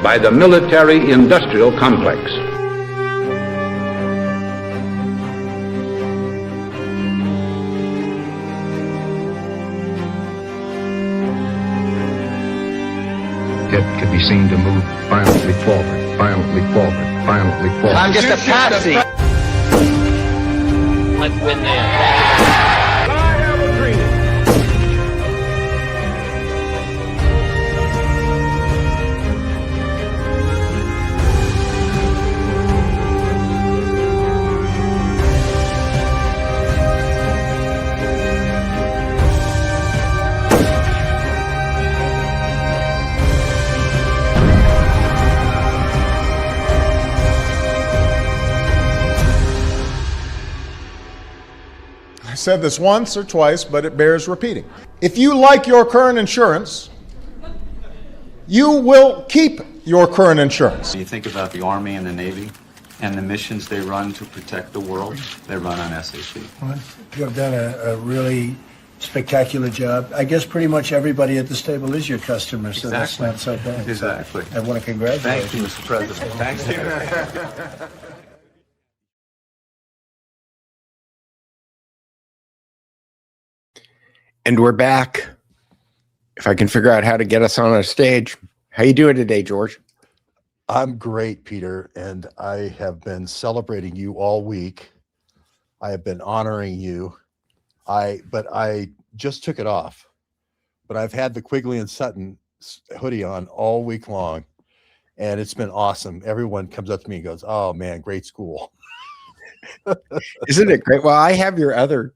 by the military-industrial complex. It could be seen to move violently forward, violently forward, violently forward. I'm just a patsy. Like when they attack. I said this once or twice, but it bears repeating. If you like your current insurance, you will keep your current insurance. When you think about the Army and the Navy and the missions they run to protect the world, they run on SAP. Well, you have done a really spectacular job. I guess pretty much everybody at this table is your customer, so that's not so bad. Exactly. I want to congratulate Thank you, Mr. President. Thank you. And we're back. If I can figure out how to get us on a stage. How you doing today, George? I'm great, Peter, and I have been celebrating you all week. I have been honoring you. But I just took it off. But I've had the Quigley and Sutton hoodie on all week long, and it's been awesome. Everyone comes up to me and goes, "Oh man, great school." Isn't it great? Well, I have your other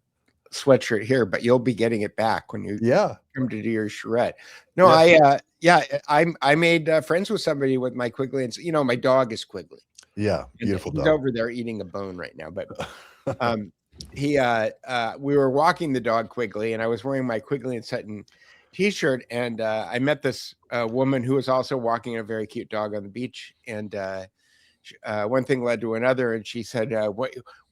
sweatshirt here, but you'll be getting it back when you come to do your charrette. No, I made friends with somebody with my Quigley, and my dog is Quigley. Yeah, beautiful He's dog. over there eating a bone right now, but we were walking the dog Quigley, and I was wearing my Quigley and Sutton t-shirt, and I met this woman who was also walking a very cute dog on the beach, and one thing led to another, and she said,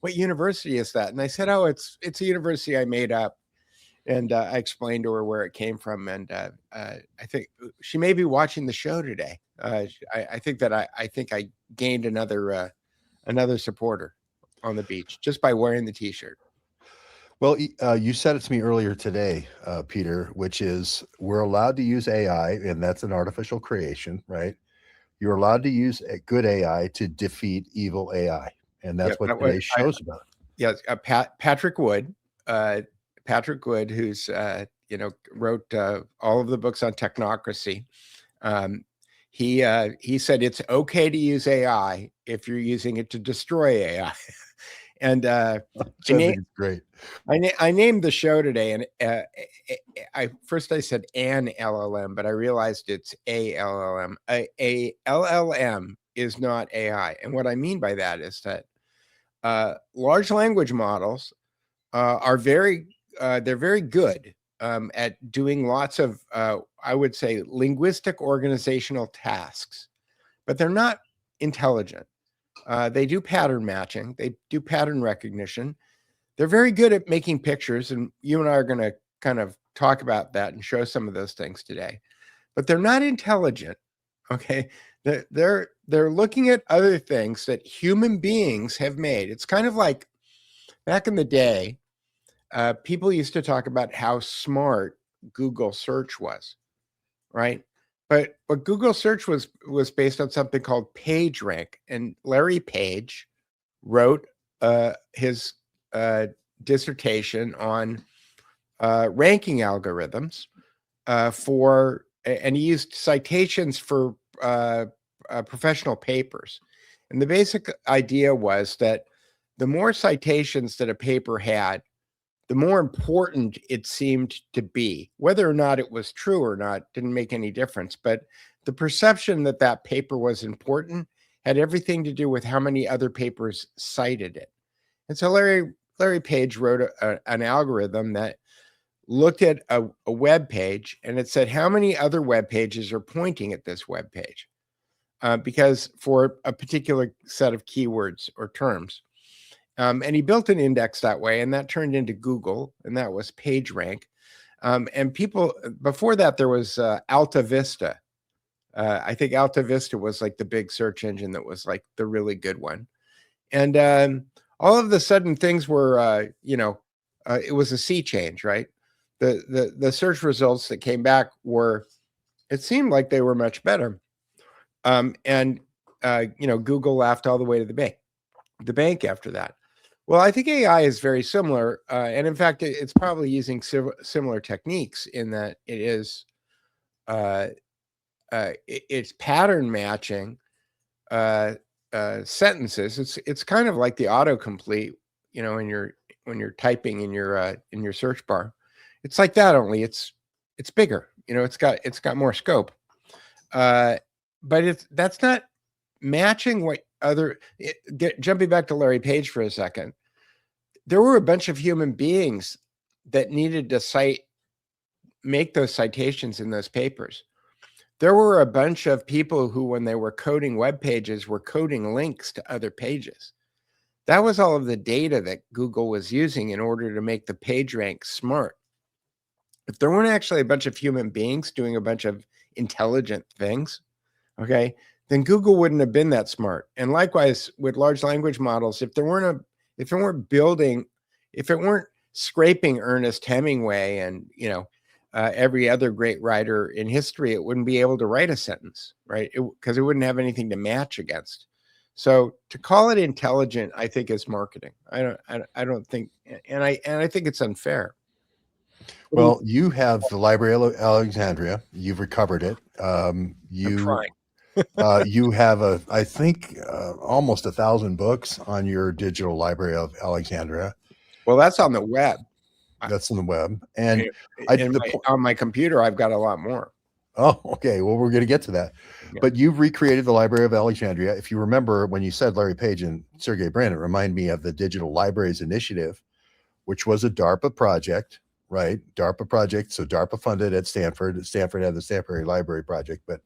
what university is that? And I said, oh, it's a university I made up. And I explained to her where it came from, and I think she may be watching the show today. I think I gained another supporter on the beach just by wearing the t-shirt. Well, you said it to me earlier today, Peter, which is we're allowed to use AI, and that's an artificial creation, right? You're allowed to use a good AI to defeat evil AI, and that's what today's show's about. Yes, Patrick Wood, who's wrote all of the books on technocracy. He said it's okay to use AI if you're using it to destroy AI. And great. I named the show today, and I said an LLM, but I realized it's a LLM. A LLM is not AI, and what I mean by that is that large language models are very good at doing lots of I would say linguistic organizational tasks, but they're not intelligent. They do pattern matching. They do pattern recognition. They're very good at making pictures, and you and I are going to kind of talk about that and show some of those things today. But they're not intelligent. Okay, they're looking at other things that human beings have made. It's kind of like back in the day, people used to talk about how smart Google search was, right? But Google search was based on something called PageRank, and Larry Page wrote his dissertation on ranking algorithms and he used citations for professional papers. And the basic idea was that the more citations that a paper had, the more important it seemed to be. Whether or not it was true or not didn't make any difference, but the perception that that paper was important had everything to do with how many other papers cited it. And so Larry Page wrote an algorithm that looked at a web page, and it said how many other web pages are pointing at this web page, because for a particular set of keywords or terms. And he built an index that way, and that turned into Google, and that was PageRank. And people, before that, there was Alta Vista, I think Alta Vista was like the big search engine that was like the really good one. And all of a sudden things were, it was a sea change, right? The search results that came back were, it seemed like they were much better. Google laughed all the way to the bank after that. Well, I think AI is very similar. And in fact, it's probably using similar techniques in that it is, it's pattern matching sentences. It's kind of like the autocomplete, when you're typing in your search bar. It's like that, only it's bigger. It's got more scope. But that's not matching what jumping back to Larry Page for a second. There were a bunch of human beings that needed to make those citations in those papers. There were a bunch of people who, when they were coding web pages, were coding links to other pages. That was all of the data that Google was using in order to make the page rank smart. If there weren't actually a bunch of human beings doing a bunch of intelligent things, okay, then Google wouldn't have been that smart. And likewise with large language models, if it weren't scraping Ernest Hemingway and every other great writer in history, it wouldn't be able to write a sentence, right? Because it wouldn't have anything to match against. So to call it intelligent, I think is marketing. I don't think, and I think it's unfair. Well, you have the Library of Alexandria. You've recovered it. I'm trying. You have I think almost 1,000 books on your digital Library of Alexandria. Well, that's on the web. That's on the web, and on my computer, I've got a lot more. Oh, okay. Well, we're going to get to that. Yeah. But you've recreated the Library of Alexandria. If you remember when you said Larry Page and Sergey Brin, it reminded me of the Digital Libraries Initiative, which was a DARPA project, right? DARPA project. So DARPA funded at Stanford. Stanford had the Stanford Library Project. But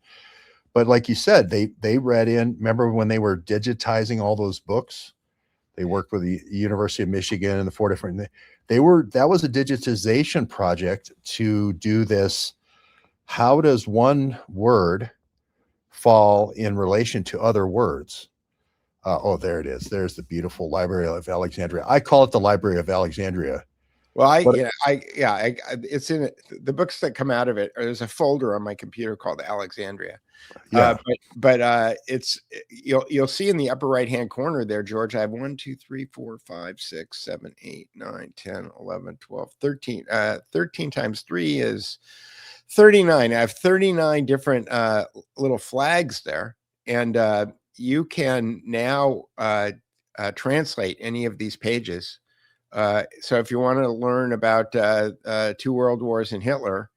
like you said, they read in, remember when they were digitizing all those books? They worked with the University of Michigan and the 4 different, that was a digitization project to do this. How does one word fall in relation to other words? Oh, there it is. There's the beautiful Library of Alexandria. I call it the Library of Alexandria. Well, it's in it. The books that come out of it, there's a folder on my computer called Alexandria. Yeah. It's you'll see in the upper right hand corner there, George, I have 1, 2, 3, 4, 5, 6, 7, 8, 9, 10, 11, 12, 13. 13 times 3 is 39. I have 39 different little flags there, and you can now translate any of these pages. So if you want to learn about 2 world wars and Hitler,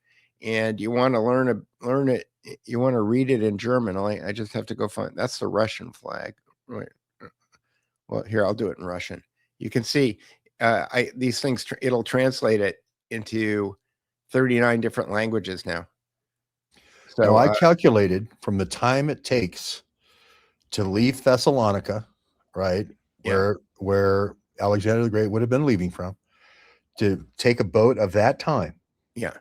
and you want to learn it, you want to read it in German, I just have to go find, that's the Russian flag. Right. Well, here, I'll do it in Russian. You can see these things, it'll translate it into 39 different languages now. So I calculated from the time it takes to leave Thessalonica, right? Yeah. Where Alexander the Great would have been leaving from, to take a boat of that time. Yeah.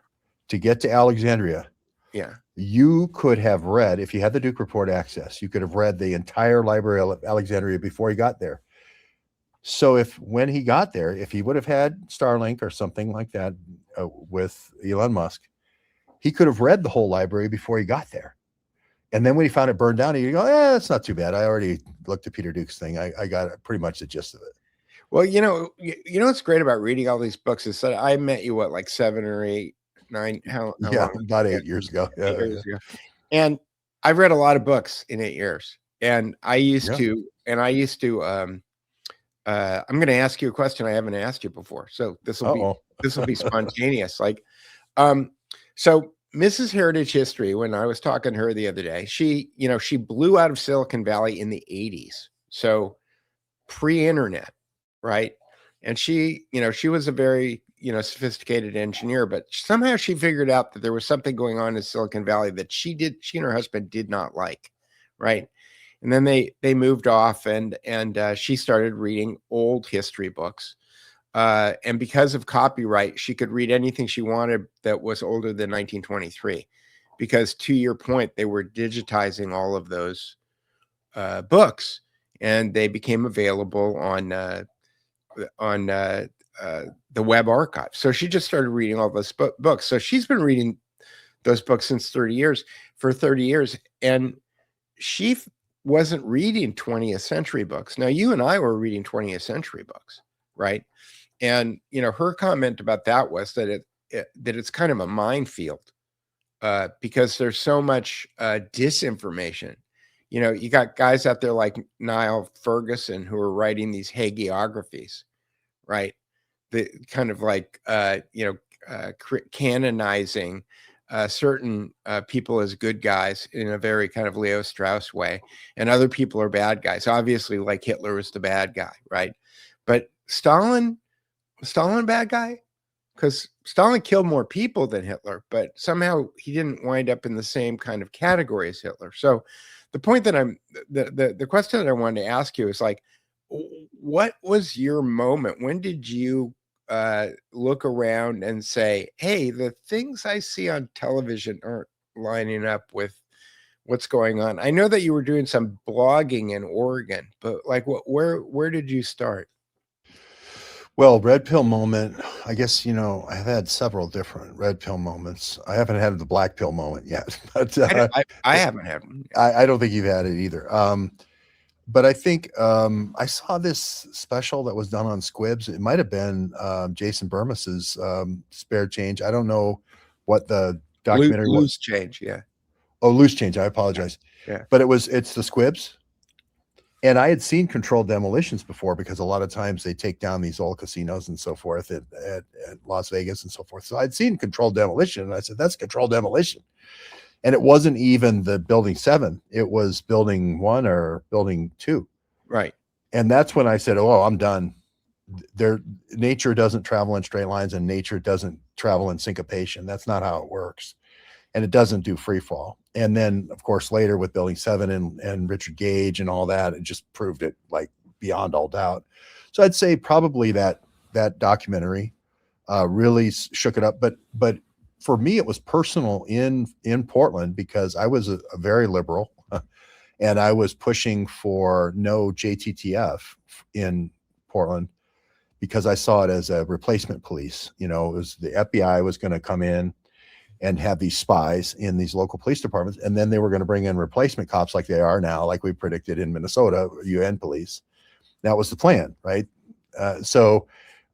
To get to Alexandria. Yeah. You could have read, if you had the Duke Report access, you could have read the entire Library of Alexandria before he got there. So when he got there, if he would have had Starlink or something like that with Elon Musk, he could have read the whole library before he got there. And then when he found it burned down, he'd go, that's not too bad. I already looked at Peter Duke's thing. I got pretty much the gist of it. Well, what's great about reading all these books is that I met you, what, like 7 or 8, 9? How long? About 8 years ago. Yeah, 8 years ago. And I've read a lot of books in 8 years. And I used to, I'm going to ask you a question I haven't asked you before. So this will be spontaneous. So Mrs. Heritage History, when I was talking to her the other day, she blew out of Silicon Valley in the 80s. So pre-internet, right? And she was a very, sophisticated engineer, but somehow she figured out that there was something going on in Silicon Valley that she and her husband did not like, right? And then they moved off, and she started reading old history books. And because of copyright, she could read anything she wanted that was older than 1923, because to your point, they were digitizing all of those books, and they became available on the web archive. So she just started reading all those books. So she's been reading those books since 30 years, for 30 years. And she wasn't reading 20th century books. Now, you and I were reading 20th century books, right? And, you know, her comment about that was that that it's kind of a minefield because there's so much disinformation. You know, you got guys out there like Niall Ferguson who are writing these hagiographies, right? The kind of like, canonizing certain people as good guys in a very kind of Leo Strauss way, and other people are bad guys. Obviously, like Hitler was the bad guy, right? But Stalin a bad guy? Because Stalin killed more people than Hitler, but somehow he didn't wind up in the same kind of category as Hitler. So the point that the question that I wanted to ask you is like, what was your moment? When did you look around and say, hey, the things I see on television aren't lining up with what's going on? I know that you were doing some blogging in Oregon, but like where did you start? Well, red pill moment, I guess, you know, I've had several different red pill moments. I haven't had the black pill moment yet, but I haven't had one. I don't think you've had it either. But I think I saw this special that was done on Squibs. It might have been Jason Bermas's Spare Change. I don't know what the documentary was. Loose Change, yeah. Oh, Loose Change. I apologize. Yeah. But it's the Squibs. And I had seen controlled demolitions before because a lot of times they take down these old casinos and so forth at Las Vegas and so forth. So I'd seen controlled demolition, and I said, that's controlled demolition. And it wasn't even the building 7. It was building 1 or building 2. Right. And that's when I said, oh, I'm done. Nature doesn't travel in straight lines, and nature doesn't travel in syncopation. That's not how it works. And it doesn't do free fall. And then, of course, later with building 7 and Richard Gage and all that, it just proved it like beyond all doubt. So I'd say probably that documentary really shook it up. But for me, it was personal in Portland because I was a very liberal and I was pushing for no JTTF in Portland because I saw it as a replacement police. You know, it was the FBI was going to come in and have these spies in these local police departments. And then they were going to bring in replacement cops like they are now, like we predicted in Minnesota, UN police. That was the plan, right? So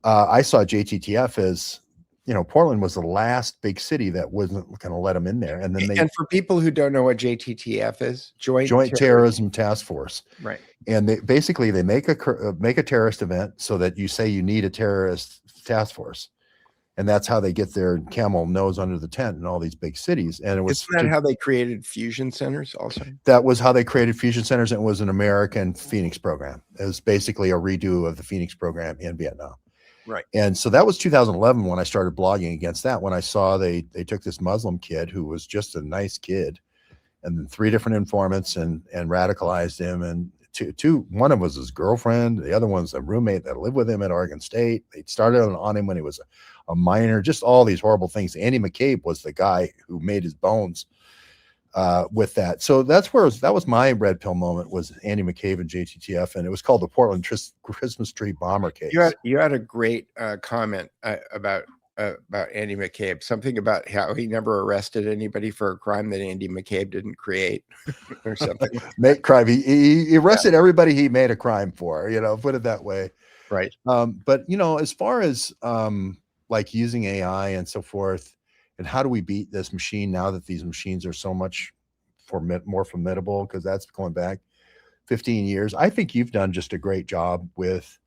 I saw JTTF as, you know, Portland was the last big city that wasn't going to let them in there. And then and for people who don't know what JTTF is, Joint Terrorism Task Force. Right. And they basically make a terrorist event so that you say you need a terrorist task force. And that's how they get their camel nose under the tent in all these big cities. And it was Isn't that how they created fusion centers also? That was how they created fusion centers. And it was an American Phoenix program. It was basically a redo of the Phoenix program in Vietnam. Right. And so that was 2011 when I started blogging against that, when I saw they took this Muslim kid who was just a nice kid and then 3 different informants and radicalized him. And one of them was his girlfriend. The other one's a roommate that lived with him at Oregon State. They started on him when he was a minor, just all these horrible things. Andy McCabe was the guy who made his bones with that. So that was my red pill moment, was Andy McCabe and JTTF, and it was called the Portland Christmas Tree Bomber case. You had a great comment about Andy McCabe, something about how he never arrested anybody for a crime that Andy McCabe didn't create or something. Make crime. He arrested everybody he made a crime for, you know, put it that way. Right. But, you know, as far as like using AI and so forth, and how do we beat this machine now that these machines are so much more formidable, because that's going back 15 years. I think you've done just a great job with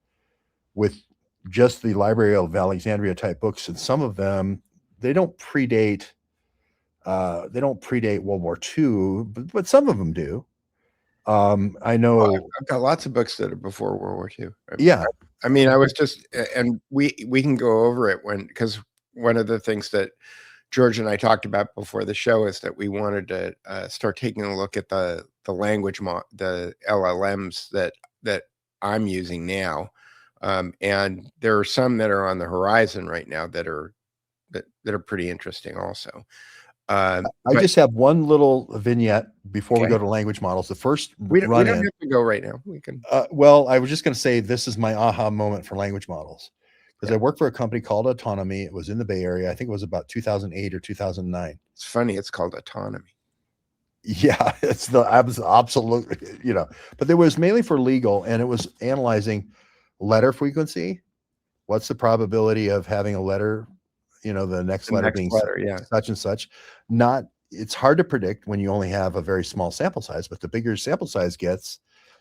just the Library of Alexandria type books, and some of them, they don't predate World War II, but some of them do. I know. Well, I've got lots of books that are before World War II. Yeah. I mean, I was just, and we can go over it because one of the things that George and I talked about before the show is that we wanted to start taking a look at the language, the LLMs that I'm using now. And there are some that are on the horizon right now that are pretty interesting also. I I just have one little vignette before we Okay. go to language models. The first we don't run have in. to go right now. We can. Well, I was just going to say this is my aha moment for language models because Yeah. I worked for a company called Autonomy. It was in the Bay Area. I think it was about 2008 or 2009. It's funny. It's called autonomy. Yeah, it's the absolute, but there was mainly for legal, and it was analyzing letter frequency. What's the probability of having a letter, the next The letter next being letter, yeah. such and such? Not, it's hard to predict when you only have a very small sample size, but the bigger sample size gets,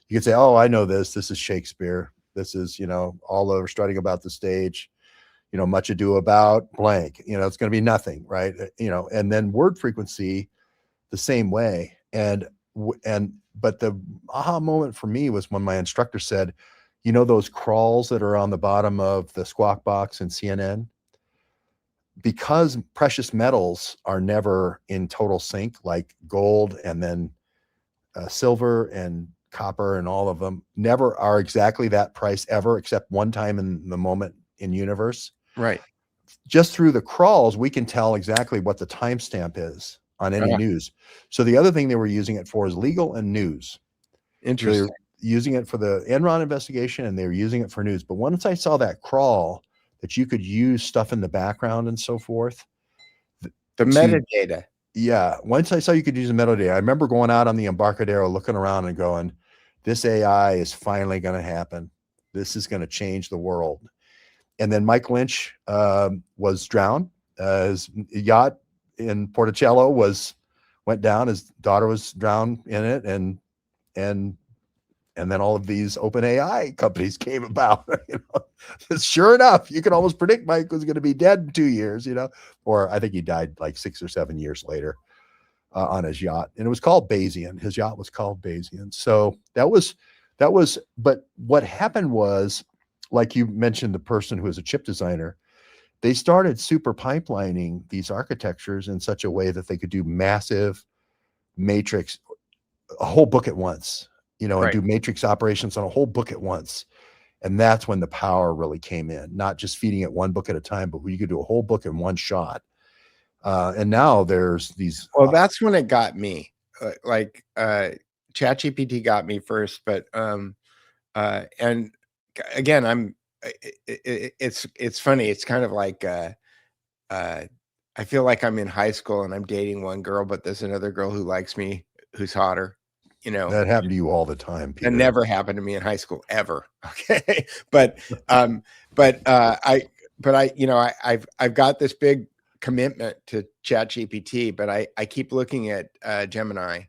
you can say, oh, I know this. This is Shakespeare. This is, all over strutting about the stage, much ado about blank, it's going to be nothing, right? And then word frequency, the same way. But the aha moment for me was when my instructor said, those crawls that are on the bottom of the Squawk Box and CNN, because precious metals are never in total sync, like gold and then silver and copper and all of them never are exactly that price ever, except one time in the moment in universe. Right. Just through the crawls, we can tell exactly what the timestamp is on any Ah. news. So the other thing they were using it for is legal and news. So Interesting. they're using it for the Enron investigation, and they were using it for news. But once I saw that crawl that you could use stuff in the background and so forth, The metadata. yeah, once I saw you could use the metadata, I remember going out on the Embarcadero, looking around and going, this AI is finally going to happen. This is going to change the world. And then Mike Lynch was drowned. His yacht in Porticello went down. His daughter was drowned in it, and then all of these open AI companies came about. Sure enough, you can almost predict Mike was going to be dead in 2 years. Or I think he died like 6 or 7 years later on his yacht, and it was called Bayesian. His yacht was called Bayesian. So that was. But what happened was, like you mentioned, the person who was a chip designer, they started super pipelining these architectures in such a way that they could do massive matrix, a whole book at once, and Right. do matrix operations on a whole book at once. And that's when the power really came in, not just feeding it one book at a time, but you could do a whole book in one shot. And now there's these. Well, that's when it got me. ChatGPT got me first, but and again, it's funny. It's kind of like I feel like I'm in high school and I'm dating one girl, but there's another girl who likes me who's hotter. That happened to you all the time, Peter. That never happened to me in high school ever. Okay, but I've got this big commitment to ChatGPT, but I keep looking at Gemini,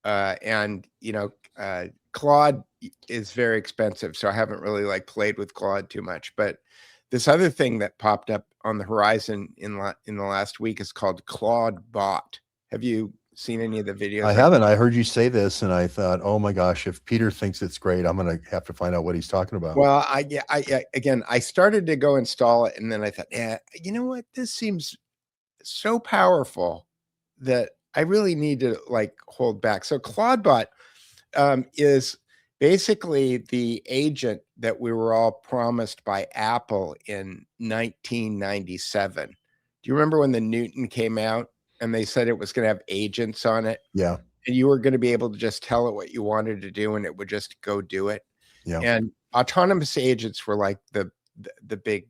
and Claude is very expensive, so I haven't really played with Claude too much. But this other thing that popped up on the horizon in the last week is called Claude Bot. Have you seen any of the videos? I haven't. I heard you say this, and I thought, oh my gosh, if Peter thinks it's great, I'm going to have to find out what he's talking about. Well, I started to go install it, and then I thought, yeah, you know what? This seems so powerful that I really need to hold back. So Claudebot is basically the agent that we were all promised by Apple in 1997. Do you remember when the Newton came out and they said it was going to have agents on it? Yeah. And you were going to be able to just tell it what you wanted to do and it would just go do it. Yeah. And autonomous agents were like the big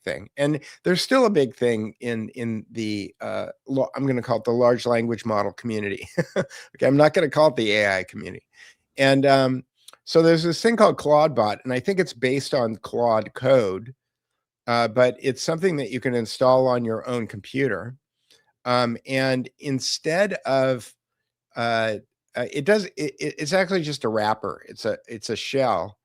thing. And there's still a big thing in the I'm going to call it the large language model community. Okay, I'm not going to call it the AI community. And so there's this thing called Claudebot, and I think it's based on Claude code, but it's something that you can install on your own computer. And instead of it's actually just a wrapper. It's a shell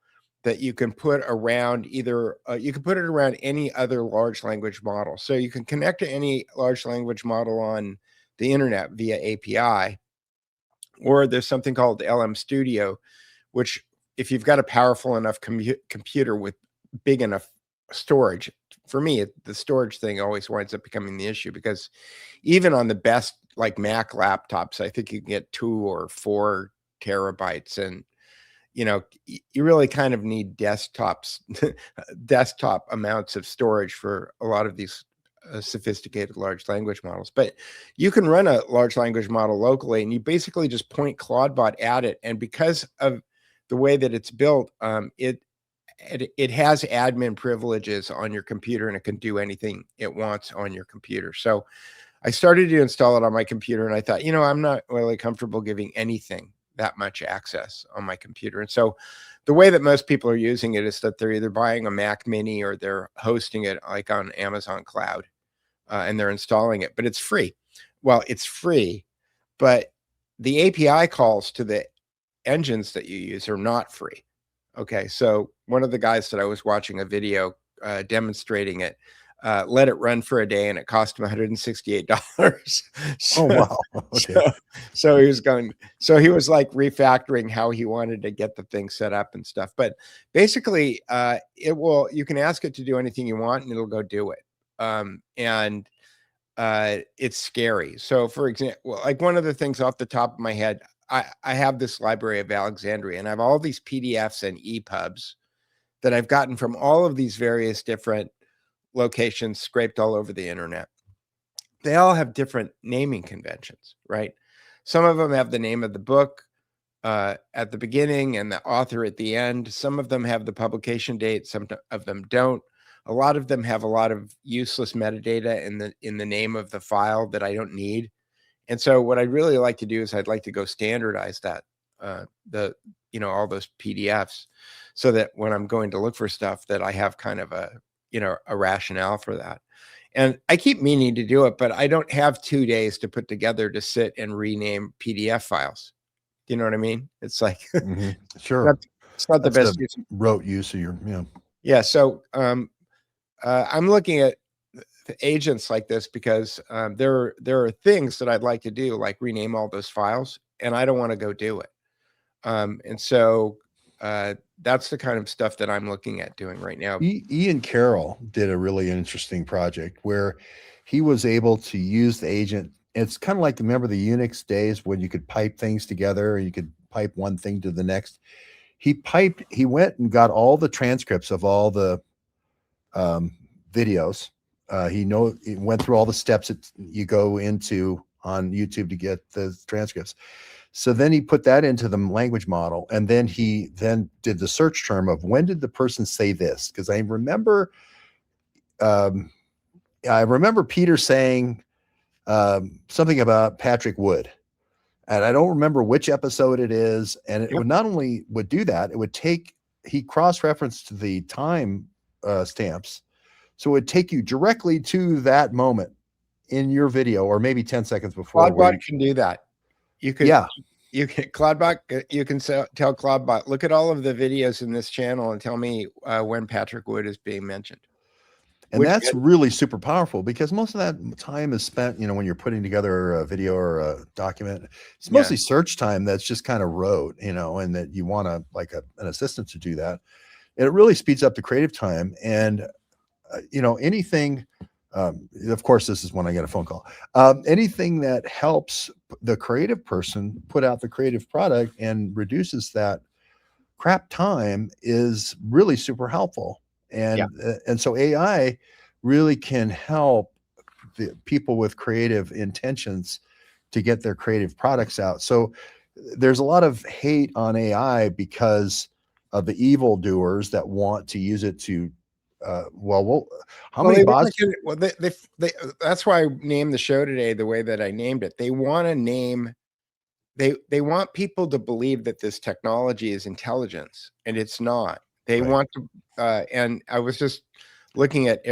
that you can put around you can put it around any other large language model. So you can connect to any large language model on the internet via API, or there's something called LM Studio, which if you've got a powerful enough computer with big enough storage, for me, the storage thing always winds up becoming the issue, because even on the best Mac laptops, I think you can get 2 or 4 terabytes, and you really kind of need desktop amounts of storage for a lot of these sophisticated large language models. But you can run a large language model locally, and you basically just point Claudebot at it. And because of the way that it's built, it has admin privileges on your computer, and it can do anything it wants on your computer. So I started to install it on my computer, and I thought, I'm not really comfortable giving anything that much access on my computer. And so the way that most people are using it is that they're either buying a Mac Mini or they're hosting it like on Amazon Cloud, and they're installing it, but it's free. Well, it's free, but the API calls to the engines that you use are not free. Okay, so one of the guys that I was watching a video demonstrating it, let it run for a day, and it cost him $168. Oh, wow. Okay. So he was going, so he was like refactoring how he wanted to get the thing set up and stuff. But basically, you can ask it to do anything you want, and it'll go do it. And it's scary. So for example, like one of the things off the top of my head, I have this Library of Alexandria, and I have all these PDFs and EPUBs that I've gotten from all of these various different locations scraped all over the internet. They all have different naming conventions, right? Some of them have the name of the book at the beginning and the author at the end. Some of them have the publication date. Some of them don't. A lot of them have a lot of useless metadata in the name of the file that I don't need. And so what I'd really like to do is I'd like to go standardize that, all those PDFs, so that when I'm going to look for stuff that I have kind of a rationale for that. And I keep meaning to do it, but I don't have 2 days to put together to sit and rename PDF files. Do you know what I mean? It's like, Sure. it's not the That's best use. rote use of your, Yeah. So I'm looking at agents like this because there are things that I'd like to do, like rename all those files, and I don't want to go do it. And so that's the kind of stuff that I'm looking at doing right now. Ian Carroll did a really interesting project where he was able to use the agent. It's kind of like, remember the Unix days when you could pipe things together, and you could pipe one thing to the next. He went and got all the transcripts of all the videos. He went through all the steps that you go into on YouTube to get the transcripts. So then he put that into the language model, and then he did the search term of when did the person say this? Because I remember Peter saying something about Patrick Wood, and I don't remember which episode it is. And it would not only would do that, it would he cross-referenced the time stamps. So it would take you directly to that moment in your video, or maybe 10 seconds before. Claudebot can do that. You can Claudebot, you can tell Claudebot, look at all of the videos in this channel and tell me when Patrick Wood is being mentioned. And that's really super powerful, because most of that time is spent, when you're putting together a video or a document, it's mostly search time that's just kind of rote, and that you want an assistant to do that. And it really speeds up the creative time. And anything, of course, this is when I get a phone call, anything that helps the creative person put out the creative product and reduces that crap time is really super helpful. And so AI really can help the people with creative intentions to get their creative products out. So there's a lot of hate on AI because of the evildoers that want to use it to how many bots? That's why I named the show today the way that I named it. They want to name, they want people to believe that this technology is intelligence, and it's not. They want to, and I was just looking at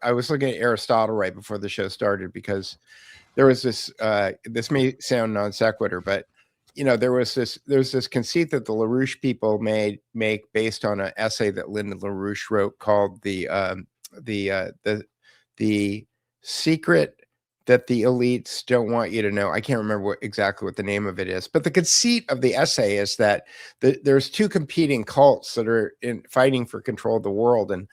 I was looking at Aristotle right before the show started, because there was this. This may sound non sequitur, but there's this conceit that the LaRouche people make based on an essay that Lyndon LaRouche wrote called the secret that the elites don't want you to know. I can't remember exactly what the name of it is, but the conceit of the essay is that there's two competing cults that are fighting for control of the world, and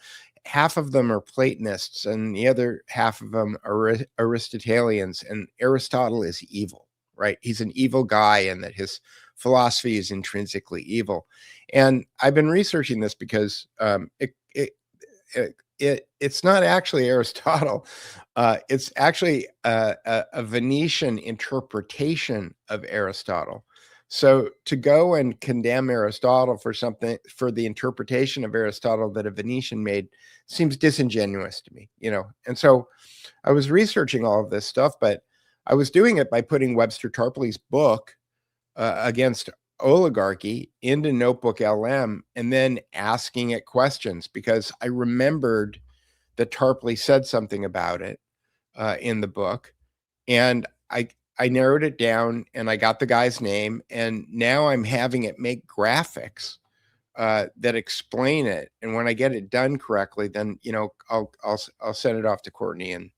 half of them are Platonists, and the other half of them are Aristotelians, and Aristotle is evil. Right? He's an evil guy, and that his philosophy is intrinsically evil. And I've been researching this because it's not actually Aristotle. It's actually a Venetian interpretation of Aristotle. So to go and condemn Aristotle for something, for the interpretation of Aristotle that a Venetian made, seems disingenuous to me, And so I was researching all of this stuff, but I was doing it by putting Webster Tarpley's book against oligarchy into Notebook LM and then asking it questions, because I remembered that Tarpley said something about it in the book. And I narrowed it down and I got the guy's name, and now I'm having it make graphics that explain it. And when I get it done correctly, then I'll send it off to Courtney and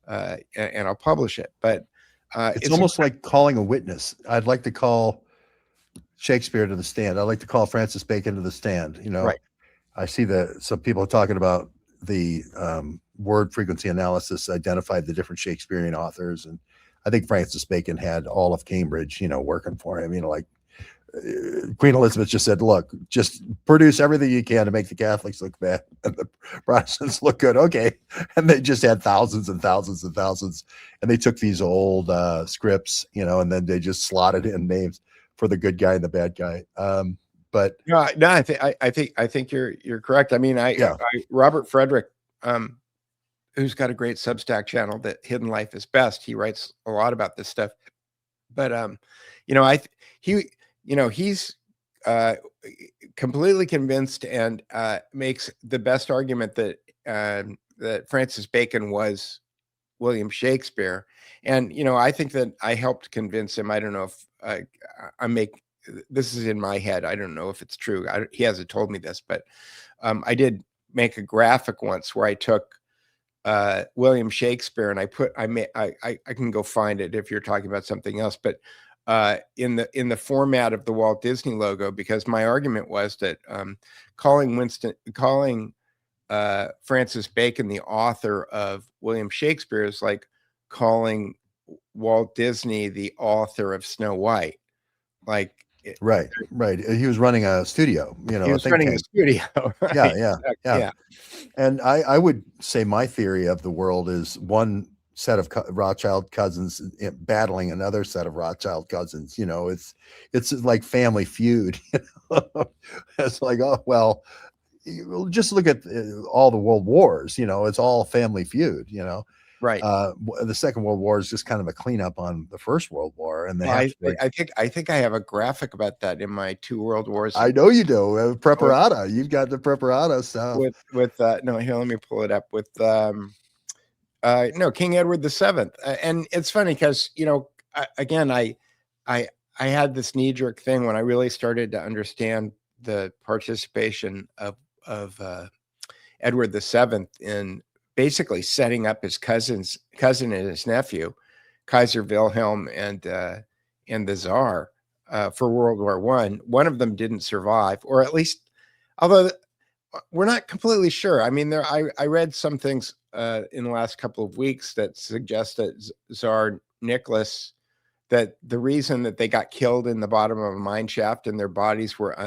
I'll publish it. But it's almost like calling a witness. I'd like to call Shakespeare to the stand. I'd like to call Francis Bacon to the stand. Right. I see some people talking about the word frequency analysis identified the different Shakespearean authors, and I think Francis Bacon had all of Cambridge, working for him. Like Queen Elizabeth just said, look, just produce everything you can to make the Catholics look bad and the Protestants look good. Okay. And they just had thousands and thousands and thousands. And they took these old scripts, and then they just slotted in names for the good guy and the bad guy. But no, I think you're correct. I mean, Robert Frederick, who's got a great Substack channel, that Hidden Life is Best. He writes a lot about this stuff, but he's completely convinced and makes the best argument that that Francis Bacon was William Shakespeare. And I think that I helped convince him. I don't know if this is in my head. I don't know if it's true. He hasn't told me this, but I did make a graphic once where I took William Shakespeare and I can go find it if you're talking about something else, but in the format of the Walt Disney logo, because my argument was that calling Francis Bacon the author of William Shakespeare is like calling Walt Disney the author of Snow White. Like, right. He was running a studio, he was running a studio. Right? Yeah. And I would say my theory of the world is one set of Rothschild cousins battling another set of Rothschild cousins. It's like Family Feud. It's like, oh well, just look at all the world wars. It's all Family Feud. Right. The Second World War is just kind of a cleanup on the First World War, and I think I have a graphic about that in my Two World Wars. I know you do. Preparata. You've got the Preparata stuff. With no, here, let me pull it up. With King Edward VII, and it's funny because again, I had this knee-jerk thing when I really started to understand the participation of Edward VII in basically setting up his cousin and his nephew, Kaiser Wilhelm and the Tsar, for World War I. One of them didn't survive, or at least, although we're not completely sure. I mean, I read some things in the last couple of weeks that suggest that Tsar Nicholas, that the reason that they got killed in the bottom of a mine shaft and their bodies were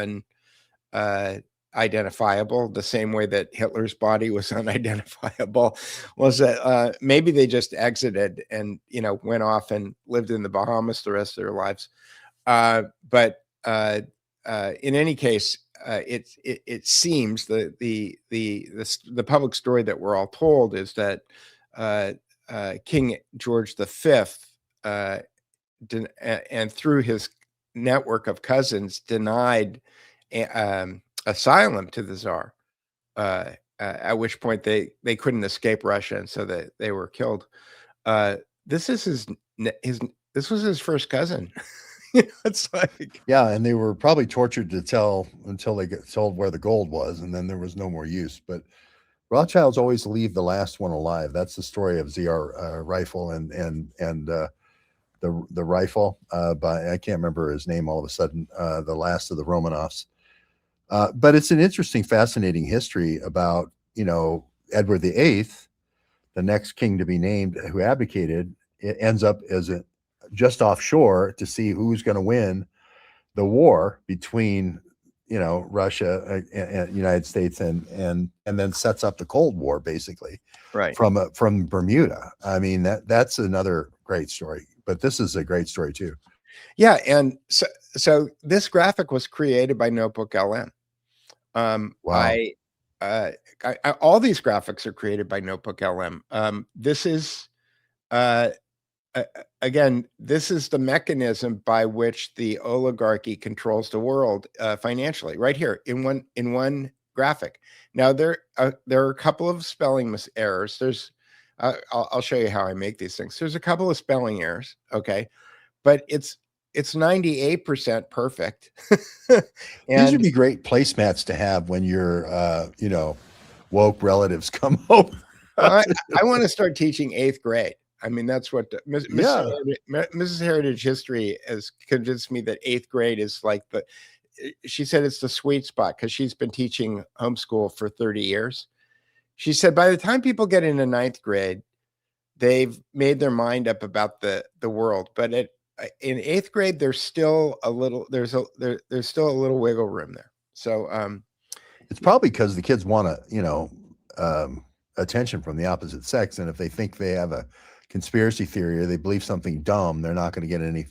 unidentifiable, the same way that Hitler's body was unidentifiable, was that maybe they just exited and went off and lived in the Bahamas the rest of their lives. But in any case, it seems the public story that we're all told is that King George V, and through his network of cousins, denied asylum to the Tsar, at which point they couldn't escape Russia, and so they were killed. This was his first cousin. It's like, yeah, and they were probably tortured until they get told where the gold was, and then there was no more use. But Rothschilds always leave the last one alive. That's the story of ZR Rifle and the rifle by, I can't remember his name all of a sudden, the last of the Romanovs. But it's an interesting, fascinating history about Edward VIII, the next king to be named, who abdicated. It ends up as just offshore to see who's going to win the war between Russia and United States and then sets up the Cold War basically Right. from Bermuda. I mean, that's another great story, but this is a great story too. Yeah, and so this graphic was created by Notebook LM. Wow. All these graphics are created by Notebook LM. This is again, this is the mechanism by which the oligarchy controls the world financially. Right here in one graphic. Now there are a couple of spelling errors. There's I'll show you how I make these things. There's a couple of spelling errors, okay, but it's 98% perfect. These would be great placemats to have when your woke relatives come over. Well, I want to start teaching 8th grade. I mean, that's what Mrs. Heritage History has convinced me that 8th grade is like she said it's the sweet spot because she's been teaching homeschool for 30 years. She said by the time people get into 9th grade, they've made their mind up about the world. But in 8th grade, there's still a little wiggle room there. So it's probably because the kids want attention from the opposite sex, and if they think they have a conspiracy theory or they believe something dumb, they're not going to get any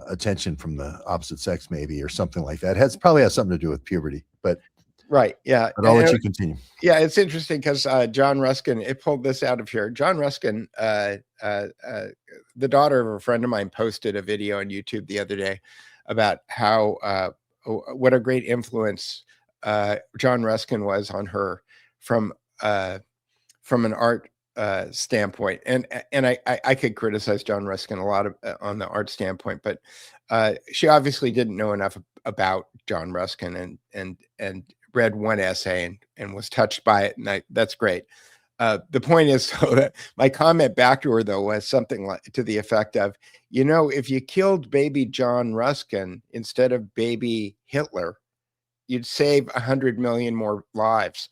attention from the opposite sex, maybe, or something like that. Probably has something to do with puberty, but right, yeah. But I'll let you continue. Yeah, it's interesting because John Ruskin, it pulled this out of here. John Ruskin, the daughter of a friend of mine, posted a video on YouTube the other day about how what a great influence John Ruskin was on her from an art standpoint. And I could criticize John Ruskin a lot on the art standpoint, but she obviously didn't know enough about John Ruskin and read one essay and was touched by it, and that's great. The point is, so my comment back to her though was something like to the effect of, if you killed baby John Ruskin instead of baby Hitler, you'd save 100 million more lives.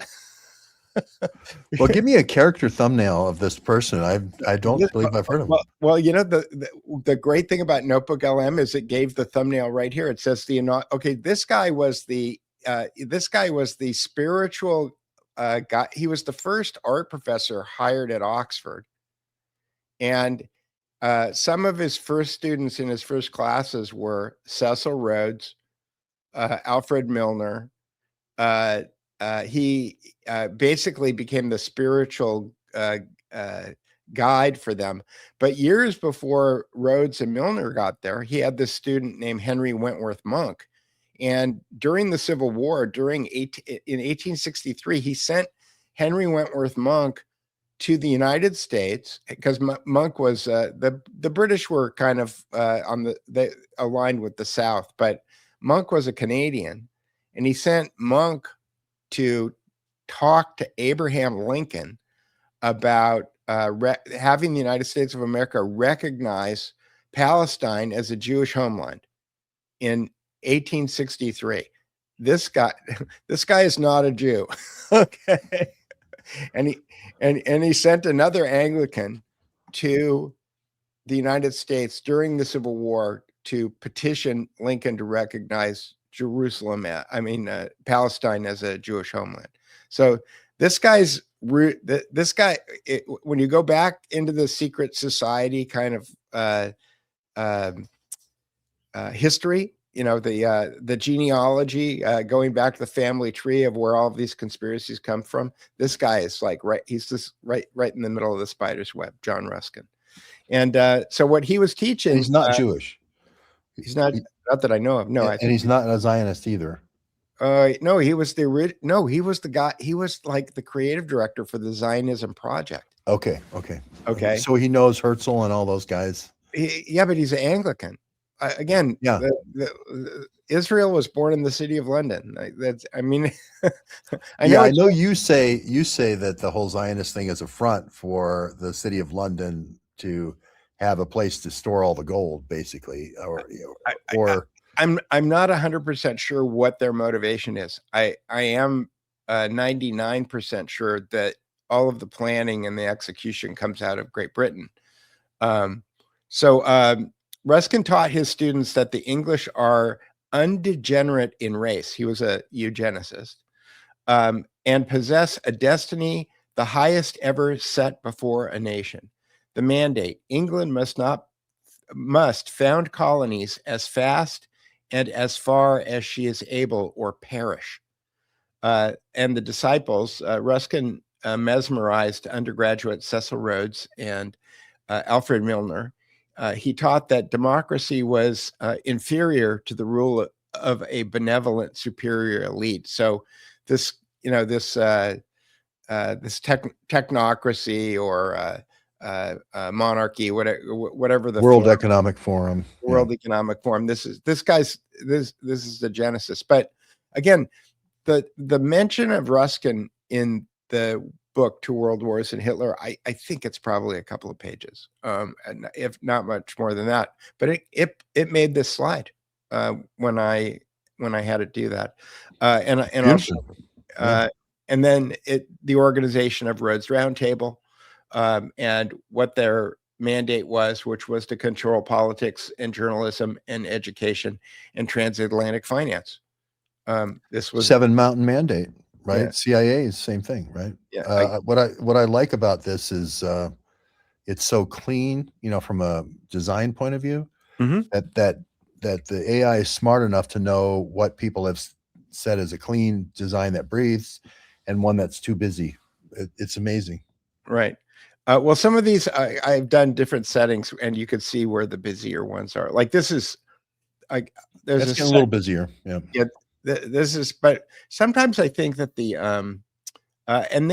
Well, give me a character thumbnail of this person. I don't believe I've heard of him. Well, the great thing about Notebook LM is it gave the thumbnail right here. It says this guy was the spiritual guy. He was the first art professor hired at Oxford, and some of his first students in his first classes were Cecil Rhodes, Alfred Milner. He basically became the spiritual guide for them. But years before Rhodes and Milner got there, he had this student named Henry Wentworth Monk. And during the Civil War, in 1863, he sent Henry Wentworth Monk to the United States because Monk was the British were kind of they aligned with the South, but Monk was a Canadian, and he sent Monk to talk to Abraham Lincoln about having the United States of America recognize Palestine as a Jewish homeland in 1863. This guy is not a Jew. Okay. And he sent another Anglican to the United States during the Civil War to petition Lincoln to recognize Palestine as a Jewish homeland. So when you go back into the secret society kind of history, the genealogy, going back to the family tree of where all of these conspiracies come from, this guy is he's just right in the middle of the spider's web, John Ruskin. And so what he was teaching, he's not Jewish. He's not that I know of. No, and he's not a Zionist either. No, he was he was the guy. He was like the creative director for the Zionism Project. Okay. So he knows Herzl and all those guys. Yeah, but he's an Anglican. Again, yeah. Israel was born in the city of London. I know you say that the whole Zionist thing is a front for the city of London to have a place to store all the gold, basically, I'm not 100% sure what their motivation is. I am 99% sure that all of the planning and the execution comes out of Great Britain. Ruskin taught his students that the English are undegenerate in race. He was a eugenicist, and possess a destiny the highest ever set before a nation. The mandate: England must found colonies as fast and as far as she is able, or perish. And the disciples, Ruskin mesmerized undergraduate Cecil Rhodes and Alfred Milner. He taught that democracy was inferior to the rule of a benevolent superior elite. So this, this technocracy or monarchy, whatever the World form, Economic Forum. World Economic Forum. This is the genesis. But again, the mention of Ruskin in the book Two World Wars and Hitler, I think it's probably a couple of pages, and if not much more than that. But it made this slide when I had it do that, and also, and then the organization of Rhodes Roundtable, and what their mandate was, which was to control politics and journalism and education and transatlantic finance. This was Seven Mountain Mandate, right? Yeah. CIA is same thing, right? Yeah. What I like about this is it's so clean, from a design point of view, that the AI is smart enough to know what people have said is a clean design that breathes, and one that's too busy. It's amazing. Right. Well, some of these I've done different settings, and you can see where the busier ones are. Like this is, there's That's getting a little busier. Yeah. This is, but sometimes I think that and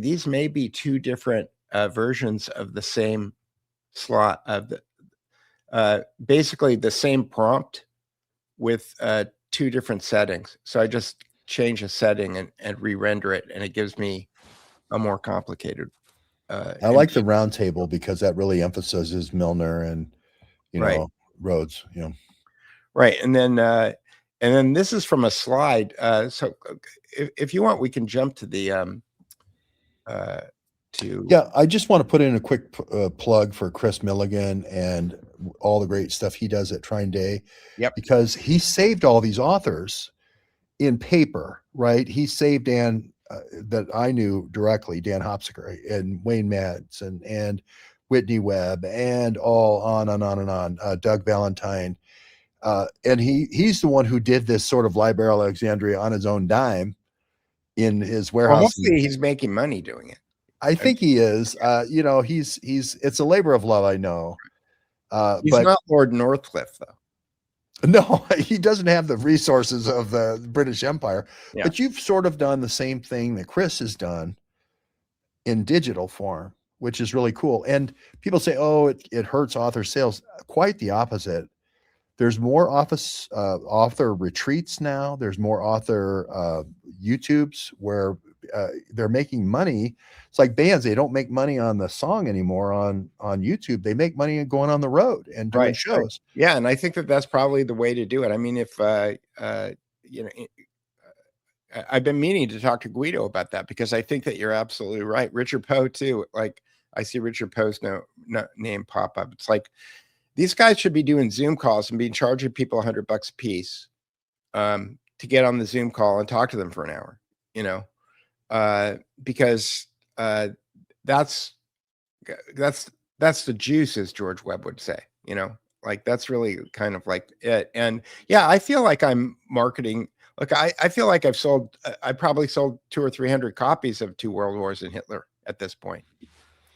these may be two different versions of the same slot of basically the same prompt with two different settings. So I just change a setting and re-render it, and it gives me a more complicated. I like the round table because that really emphasizes Milner and Right. Rhodes. Right, and then this is from a slide. So if you want, we can jump to the Yeah, I just want to put in a quick plug for Chris Milligan and all the great stuff he does at Trine Day. Yep. Because he saved all these authors in paper, right? He saved Dan that I knew directly, Dan Hopsiker and Wayne Madsen and Whitney Webb and all on and on and on, Doug Valentine. And he's the one who did this sort of Library of Alexandria on his own dime in his warehouse. Well, mostly he's making money doing it. I think he is. He's it's a labor of love, I know. He's but not Lord Northcliffe, though. No, he doesn't have the resources of the British Empire. Yeah. But you've sort of done the same thing that Chris has done in digital form, which is really cool. And people say, oh, it hurts author sales. Quite the opposite. There's more author retreats now. There's more author YouTubes where they're making money. It's like bands; they don't make money on the song anymore on YouTube. They make money going on the road and doing shows. Right. Yeah, and I think that's probably the way to do it. I mean, if I've been meaning to talk to Guido about that, because I think that you're absolutely right. Richard Poe too. Like I see Richard Poe's name pop up. It's like these guys should be doing Zoom calls and be charging people $100 a piece to get on the Zoom call and talk to them for an hour. Because that's the juice, as George Webb would say. Like that's really kind of like it. And yeah, I feel like I'm marketing. Look, I feel like I probably sold 200 or 300 copies of Two World Wars and Hitler at this point.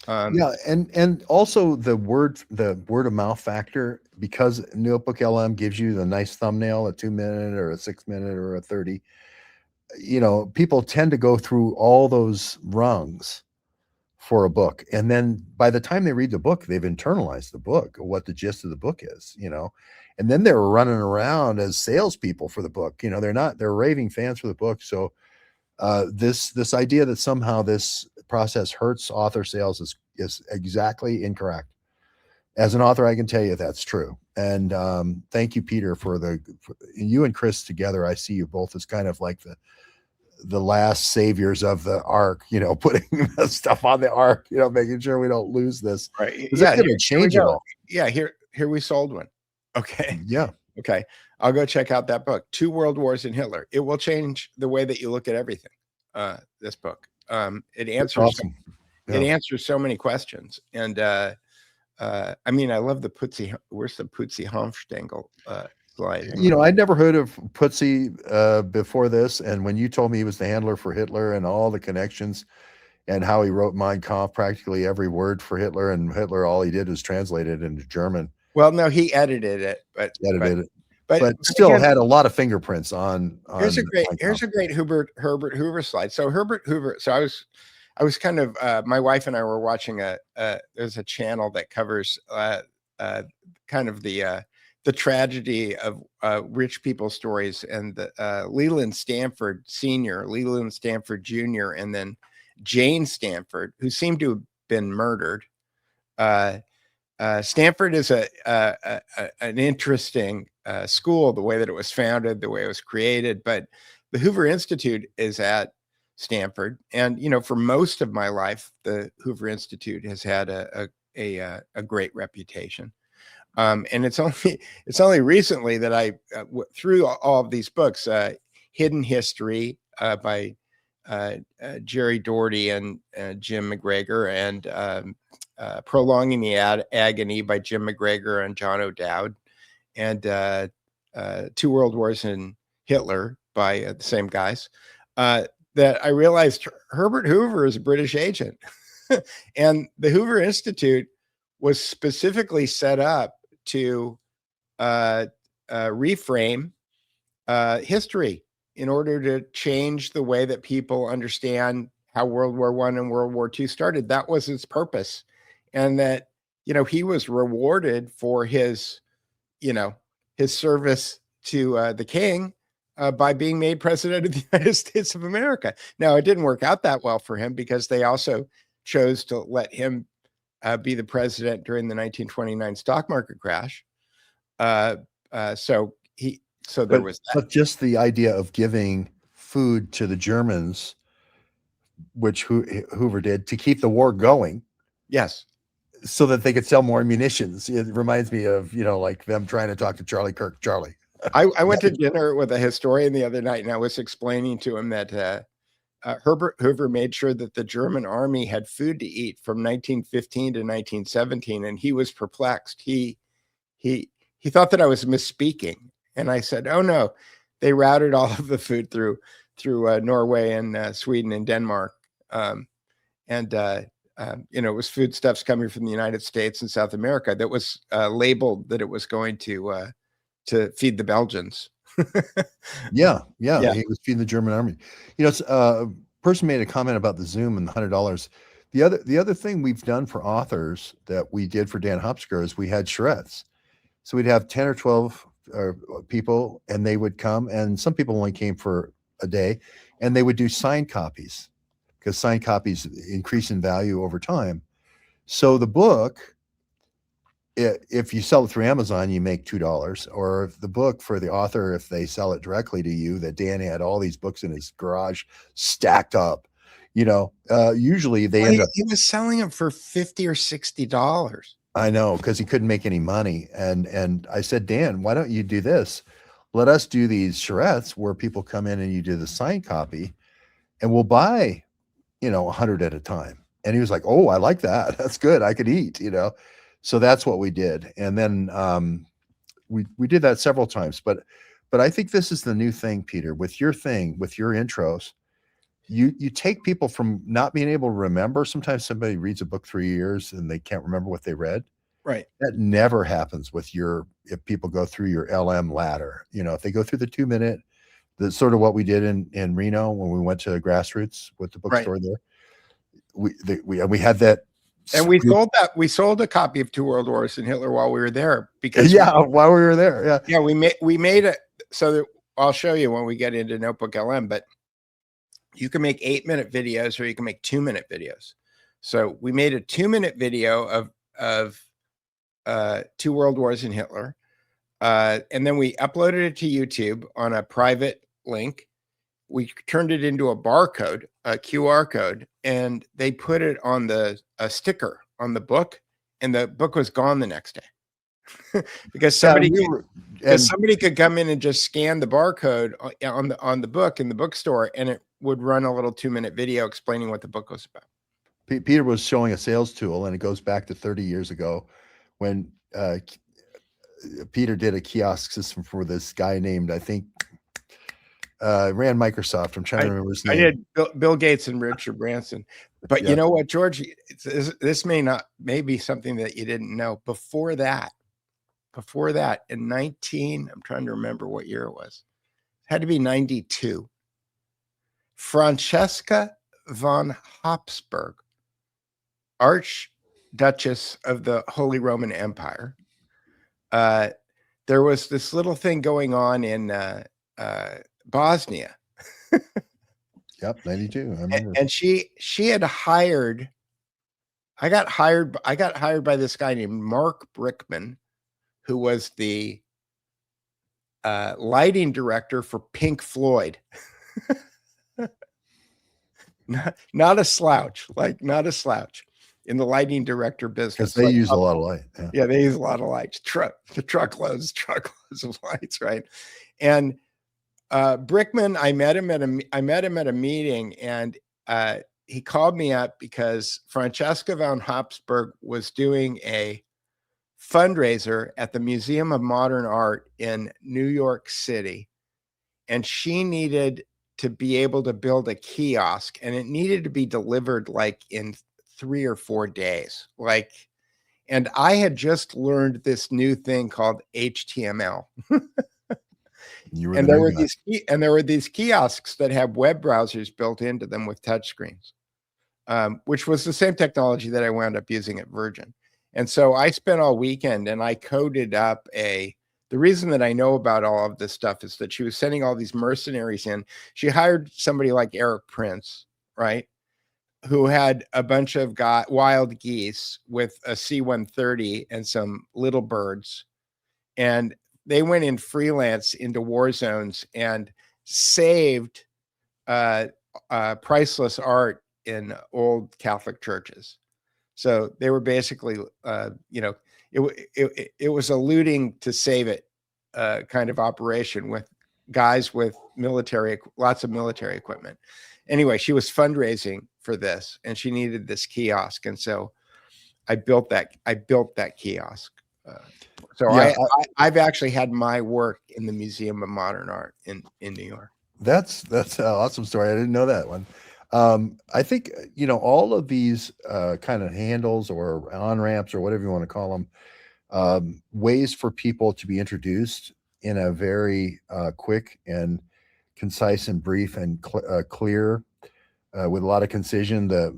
Yeah, and also the word of mouth factor, because Notebook LM gives you the nice thumbnail, a 2-minute or a 6-minute or a 30. People tend to go through all those rungs for a book, and then by the time they read the book, they've internalized the book, what the gist of the book is, and then they're running around as salespeople for the book. They're raving fans for the book. So this idea that somehow this process hurts author sales is exactly incorrect. As an author, I can tell you that's true. And thank you, Peter, for you and Chris together. I see you both as kind of like the last saviors of the ark, putting the stuff on the ark, making sure we don't lose this. Right. Yeah, it's going to change it all. Yeah, here we sold one. Okay. Yeah. Okay. I'll go check out that book, Two World Wars and Hitler. It will change the way that you look at everything. This book, it answers awesome. it Yeah. answers so many questions. And I mean, I love the Putzi. Where's the Putzi Homstengel slide? Hang You know, on. I'd never heard of Putzi before this, and when you told me he was the handler for Hitler and all the connections and how he wrote Mein Kampf, practically every word for Hitler, and Hitler, all he did was translate it into German, Well, no, he edited it, but but still again, had a lot of fingerprints on. here's a great Mein here's Kampf. a great Herbert Hoover slide. So Herbert Hoover. So I was kind of my wife and I were watching there's a channel that covers kind of the tragedy of rich people stories, and the Leland Stanford Sr., Leland Stanford Jr., and then Jane Stanford, who seemed to have been murdered. Stanford is an interesting school, the way that it was founded, the way it was created, but the Hoover Institute is at Stanford. And, you know, for most of my life, the Hoover Institute has had a great reputation. And it's only recently that I, through all of these books, Hidden History by Jerry Doherty and Jim McGregor, and Prolonging the Agony by Jim McGregor and John O'Dowd, and Two World Wars and Hitler by the same guys, that I realized Herbert Hoover is a British agent. And the Hoover Institute was specifically set up to reframe history in order to change the way that people understand how World War I and World War II started. That was its purpose. And that, you know, he was rewarded for his, you know, his service to the king by being made president of the United States of America. Now, it didn't work out that well for him, because they also chose to let him be the president during the 1929 stock market crash. So there was that. But just the idea of giving food to the Germans, which Hoover did to keep the war going. Yes. So that they could sell more munitions. It reminds me of, you know, like them trying to talk to Charlie Kirk. Charlie. I went to dinner with a historian the other night, and I was explaining to him that Herbert Hoover made sure that the German army had food to eat from 1915 to 1917, and he was perplexed. He thought that I was misspeaking, and I said, "Oh no, they routed all of the food through Norway and Sweden and Denmark, you know, it was foodstuffs coming from the United States and South America that was labeled that it was going to feed the Belgians." Yeah. He was feeding the German army. You know, a person made a comment about the Zoom and the $100. The other thing we've done for authors that we did for Dan Hopsker is we had charrettes. So we'd have 10 or 12 people, and they would come, and some people only came for a day, and they would do signed copies, because signed copies increase in value over time. So the book, if you sell it through Amazon, you make $2, or if the book for the author, if they sell it directly to you, that Dan had all these books in his garage stacked up, you know, usually they end up. He was selling them for $50 or $60. I know, because he couldn't make any money. And I said, Dan, why don't you do this? Let us do these charrettes where people come in and you do the signed copy, and we'll buy, you know, 100 at a time. And he was like, oh, I like that. That's good. I could eat, you know. So that's what we did. And then we did that several times. But I think this is the new thing, Peter, with your intros. You take people from not being able to remember. Sometimes somebody reads a book 3 years and they can't remember what they read. Right. That never happens if people go through your LM ladder. You know, if they go through the 2-minute, that's sort of what we did in Reno when we went to Grassroots with the bookstore there. We had that. And we sold a copy of Two World Wars and Hitler while we were there, because while we were there. Yeah. We made it so that I'll show you when we get into Notebook LM, but you can make 8-minute videos or you can make 2-minute videos. So we made a 2-minute video of Two World Wars and Hitler. And then we uploaded it to YouTube on a private link. We turned it into a barcode, a QR code, and they put it on a sticker on the book, and the book was gone the next day. because Yeah, somebody we could, were, because and somebody could come in and just scan the barcode on the book in the bookstore, and it would run a little 2-minute video explaining what the book was about. Peter was showing a sales tool, and it goes back to 30 years ago when Peter did a kiosk system for this guy named, I think, ran Microsoft. I'm trying to remember his I name. did Bill Gates and Richard Branson. But you Yeah. know what, George? This may be something that you didn't know. Before that, in I'm trying to remember what year it was. It had to be 92. Francesca von Habsburg, Archduchess of the Holy Roman Empire. There was this little thing going on in Bosnia. Yep, 92. I remember. And she had hired. I got hired by this guy named Mark Brickman, who was the lighting director for Pink Floyd. not a slouch, not a slouch in the lighting director business. Because they use a lot of light. Yeah, they use a lot of lights. Truckloads of lights, right? And Brickman, I met him at a meeting, and he called me up because Francesca von Habsburg was doing a fundraiser at the Museum of Modern Art in New York City, and she needed to be able to build a kiosk, and it needed to be delivered like in 3 or 4 days. And I had just learned this new thing called HTML. And there were these kiosks that have web browsers built into them with touchscreens, which was the same technology that I wound up using at Virgin. And so I spent all weekend and I coded up the reason that I know about all of this stuff is that she was sending all these mercenaries in. She hired somebody like Eric Prince, right? Who had a bunch of wild geese with a C-130 and some little birds. And they went in freelance into war zones and saved priceless art in old Catholic churches. So they were basically, it was a looting to save it kind of operation with guys with lots of military equipment. Anyway, she was fundraising for this, and she needed this kiosk, and so I built that kiosk. I've actually had my work in the Museum of Modern Art in New York. That's an awesome story. I didn't know that one. I think, all of these kind of handles or on-ramps or whatever you want to call them, ways for people to be introduced in a very quick and concise and brief and clear, with a lot of concision, the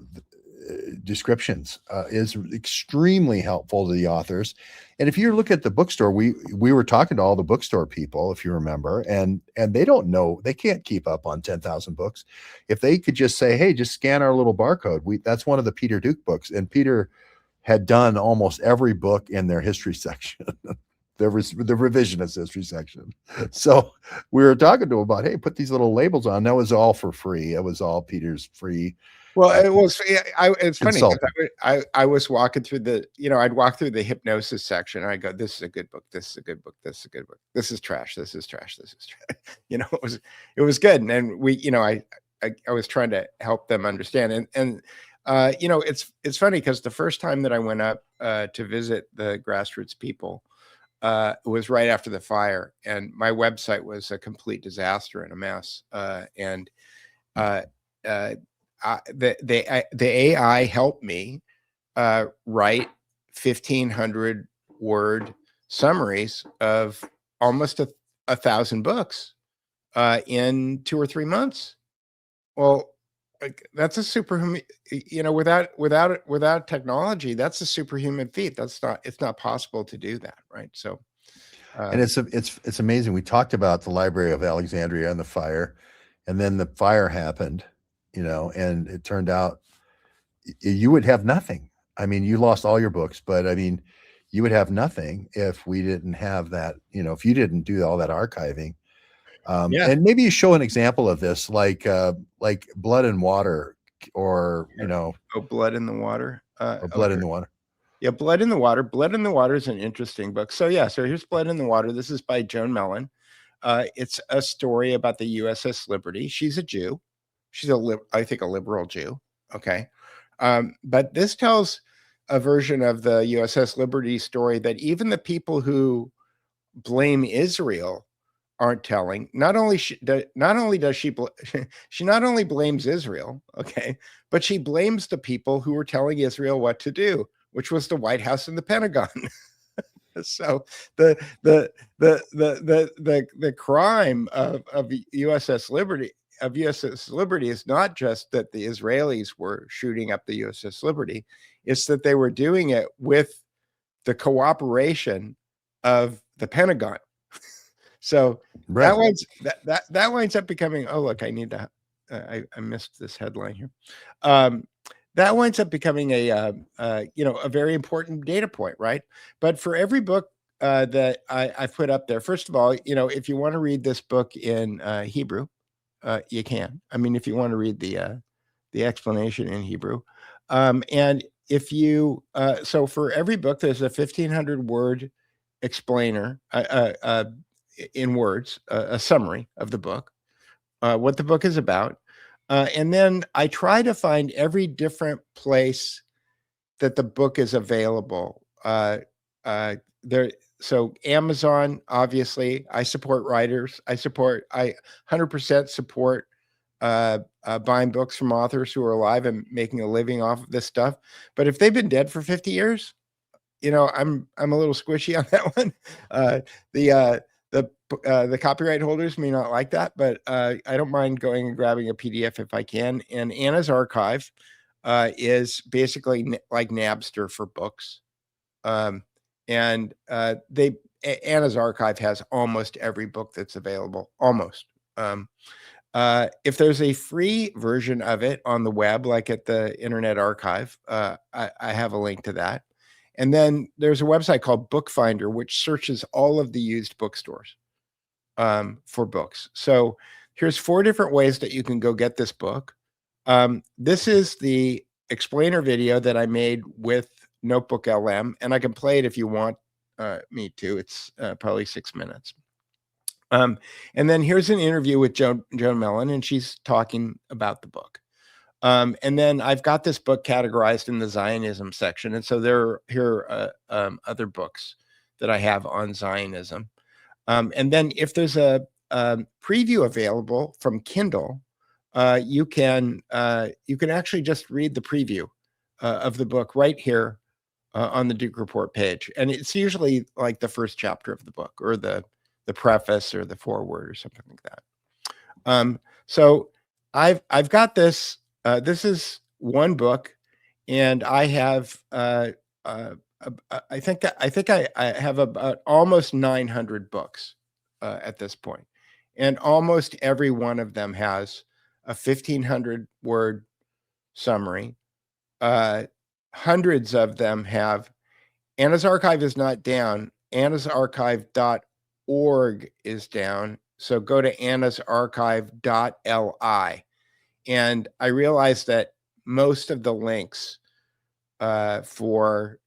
descriptions is extremely helpful to the authors. And if you look at the bookstore, we were talking to all the bookstore people, if you remember, and they don't know, they can't keep up on 10,000 books. If they could just say, hey, just scan our little barcode. That's one of the Peter Duke books, and Peter had done almost every book in their history section. The revisionist history section. So we were talking to him about, hey, put these little labels on. That was all for free. It was all Peter's free. Well, it's funny because I was walking through I'd walk through the hypnosis section and I go, this is a good book. This is a good book. This is a good book. This is trash. This is trash. This is trash. It was good. And I was trying to help them understand. And it's funny because the first time that I went up to visit the grassroots people, it was right after the fire, and my website was a complete disaster and a mess. The AI helped me write 1,500 word summaries of almost 1,000 books in 2 or 3 months. Well, that's a superhuman, without technology, that's a superhuman feat. It's not possible to do that. Right. So, and it's amazing. We talked about the Library of Alexandria and the fire, and then the fire happened, and it turned out you would have nothing. I mean, you lost all your books, but I mean, you would have nothing if we didn't have that, if you didn't do all that archiving. And maybe you show an example of this, like Blood and Water, or Blood in the Water, or Blood in the Water. Yeah, Blood in the Water. Blood in the Water is an interesting book. So yeah, so here's Blood in the Water. This is by Joan Mellon. It's a story about the USS Liberty. She's a Jew. She's I think a liberal Jew. Okay. But this tells a version of the USS Liberty story that even the people who blame Israel aren't telling. Not only does she she not only blames Israel, okay, but she blames the people who were telling Israel what to do, which was the White House and the Pentagon. So the crime of USS Liberty is not just that the Israelis were shooting up the USS Liberty, it's that they were doing it with the cooperation of the Pentagon. So Right. that winds up becoming, oh look, I need to I missed this headline here. That winds up becoming a very important data point, right? But for every book that I've put up there, first of all, if you want to read this book in Hebrew, you can. I mean, if you want to read the explanation in Hebrew, and if you so for every book, there's a 1,500 word explainer in words, a summary of the book, what the book is about. And then I try to find every different place that the book is available. So Amazon, obviously, I support writers. I 100% support buying books from authors who are alive and making a living off of this stuff. But if they've been dead for 50 years, I'm a little squishy on that one. The copyright holders may not like that, but I don't mind going and grabbing a PDF if I can. And Anna's Archive is basically like Napster for books. Anna's Archive has almost every book that's available, almost. If there's a free version of it on the web, like at the Internet Archive, I have a link to that. And then there's a website called Bookfinder, which searches all of the used bookstores for books. So here's 4 different ways that you can go get this book. This is the explainer video that I made with Notebook LM, and I can play it if you want me to. It's probably 6 minutes. And then here's an interview with Joan Mellon, and she's talking about the book. And then I've got this book categorized in the Zionism section. And so here are other books that I have on Zionism. And then if there's a preview available from Kindle, you can actually just read the preview of the book right here on the Duke Report page. And it's usually like the first chapter of the book or the preface or the foreword or something like that. So I've got this. This is one book, and I have I think I have about almost 900 books at this point, and almost every one of them has a 1,500 word summary. Hundreds of them have. Anna's Archive is not down. Anna'sArchive.org is down. So go to Anna'sArchive.li. And I realized that most of the links for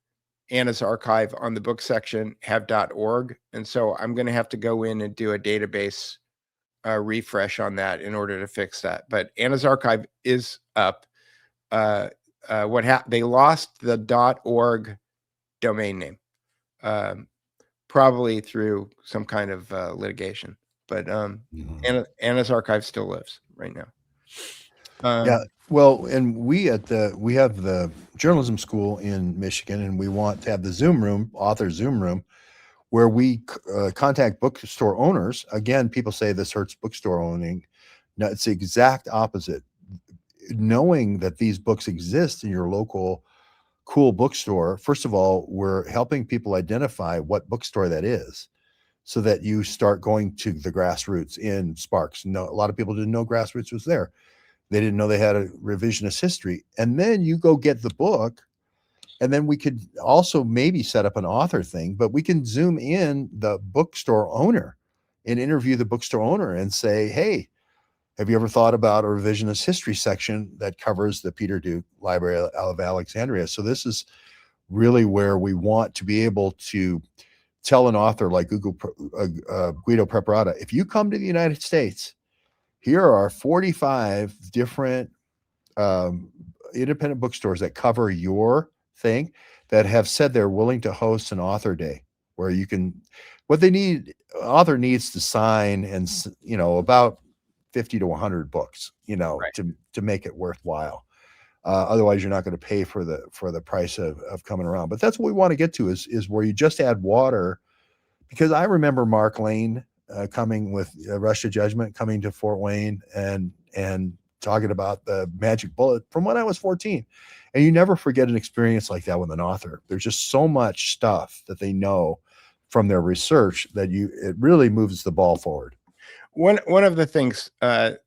Anna's Archive on the book section have .org. And so I'm going to have to go in and do a database refresh on that in order to fix that. But Anna's Archive is up. They lost the .org domain name, probably through some kind of litigation. But Anna's Archive still lives right now. Yeah, well, and we have the journalism school in Michigan, and we want to have the Zoom room, author Zoom room, where we contact bookstore owners. Again, people say this hurts bookstore owning. No, it's the exact opposite. Knowing that these books exist in your local cool bookstore, first of all, we're helping people identify what bookstore that is, so that you start going to the Grassroots in Sparks. No, a lot of people didn't know Grassroots was there. They didn't know they had a revisionist history. And then you go get the book, and then we could also maybe set up an author thing, but we can Zoom in the bookstore owner and interview the bookstore owner and say, hey, have you ever thought about a revisionist history section that covers the Peter Duke Library of Alexandria? So this is really where we want to be able to tell an author like Guido Preparata, if you come to the United States, here are 45 different independent bookstores that cover your thing, that have said they're willing to host an author day where you can, what they need, author needs to sign and, about 50 to 100 books, Right. to make it worthwhile. Otherwise you're not going to pay for the price of coming around. But that's what we want to get to, is where you just add water. Because I remember Mark Lane coming with Rush to Judgment, coming to Fort Wayne and talking about the magic bullet from when I was 14. And you never forget an experience like that with an author. There's just so much stuff that they know from their research that it really moves the ball forward. One of the things, and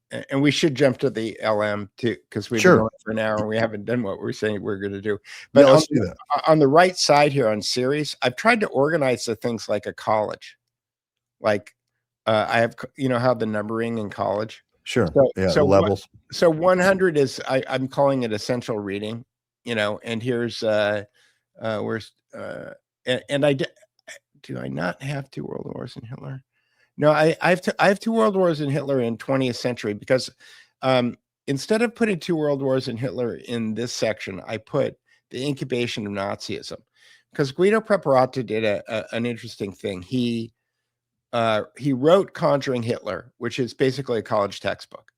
we should jump to the LM too, because we've been going for an hour and we haven't done what we're saying we're going to do. But let's do that. On the right side here on series, I've tried to organize the things like a college. Like I have, how the numbering in college. Sure. So the levels. So 100 is, I'm calling it essential reading, and here's where's and do I not have 2 World Wars and Hitler? No, I have 2 World Wars and Hitler in 20th century, because instead of putting 2 World Wars and Hitler in this section, I put the incubation of Nazism, because Guido Preparata did an interesting thing. He wrote Conjuring Hitler, which is basically a college textbook.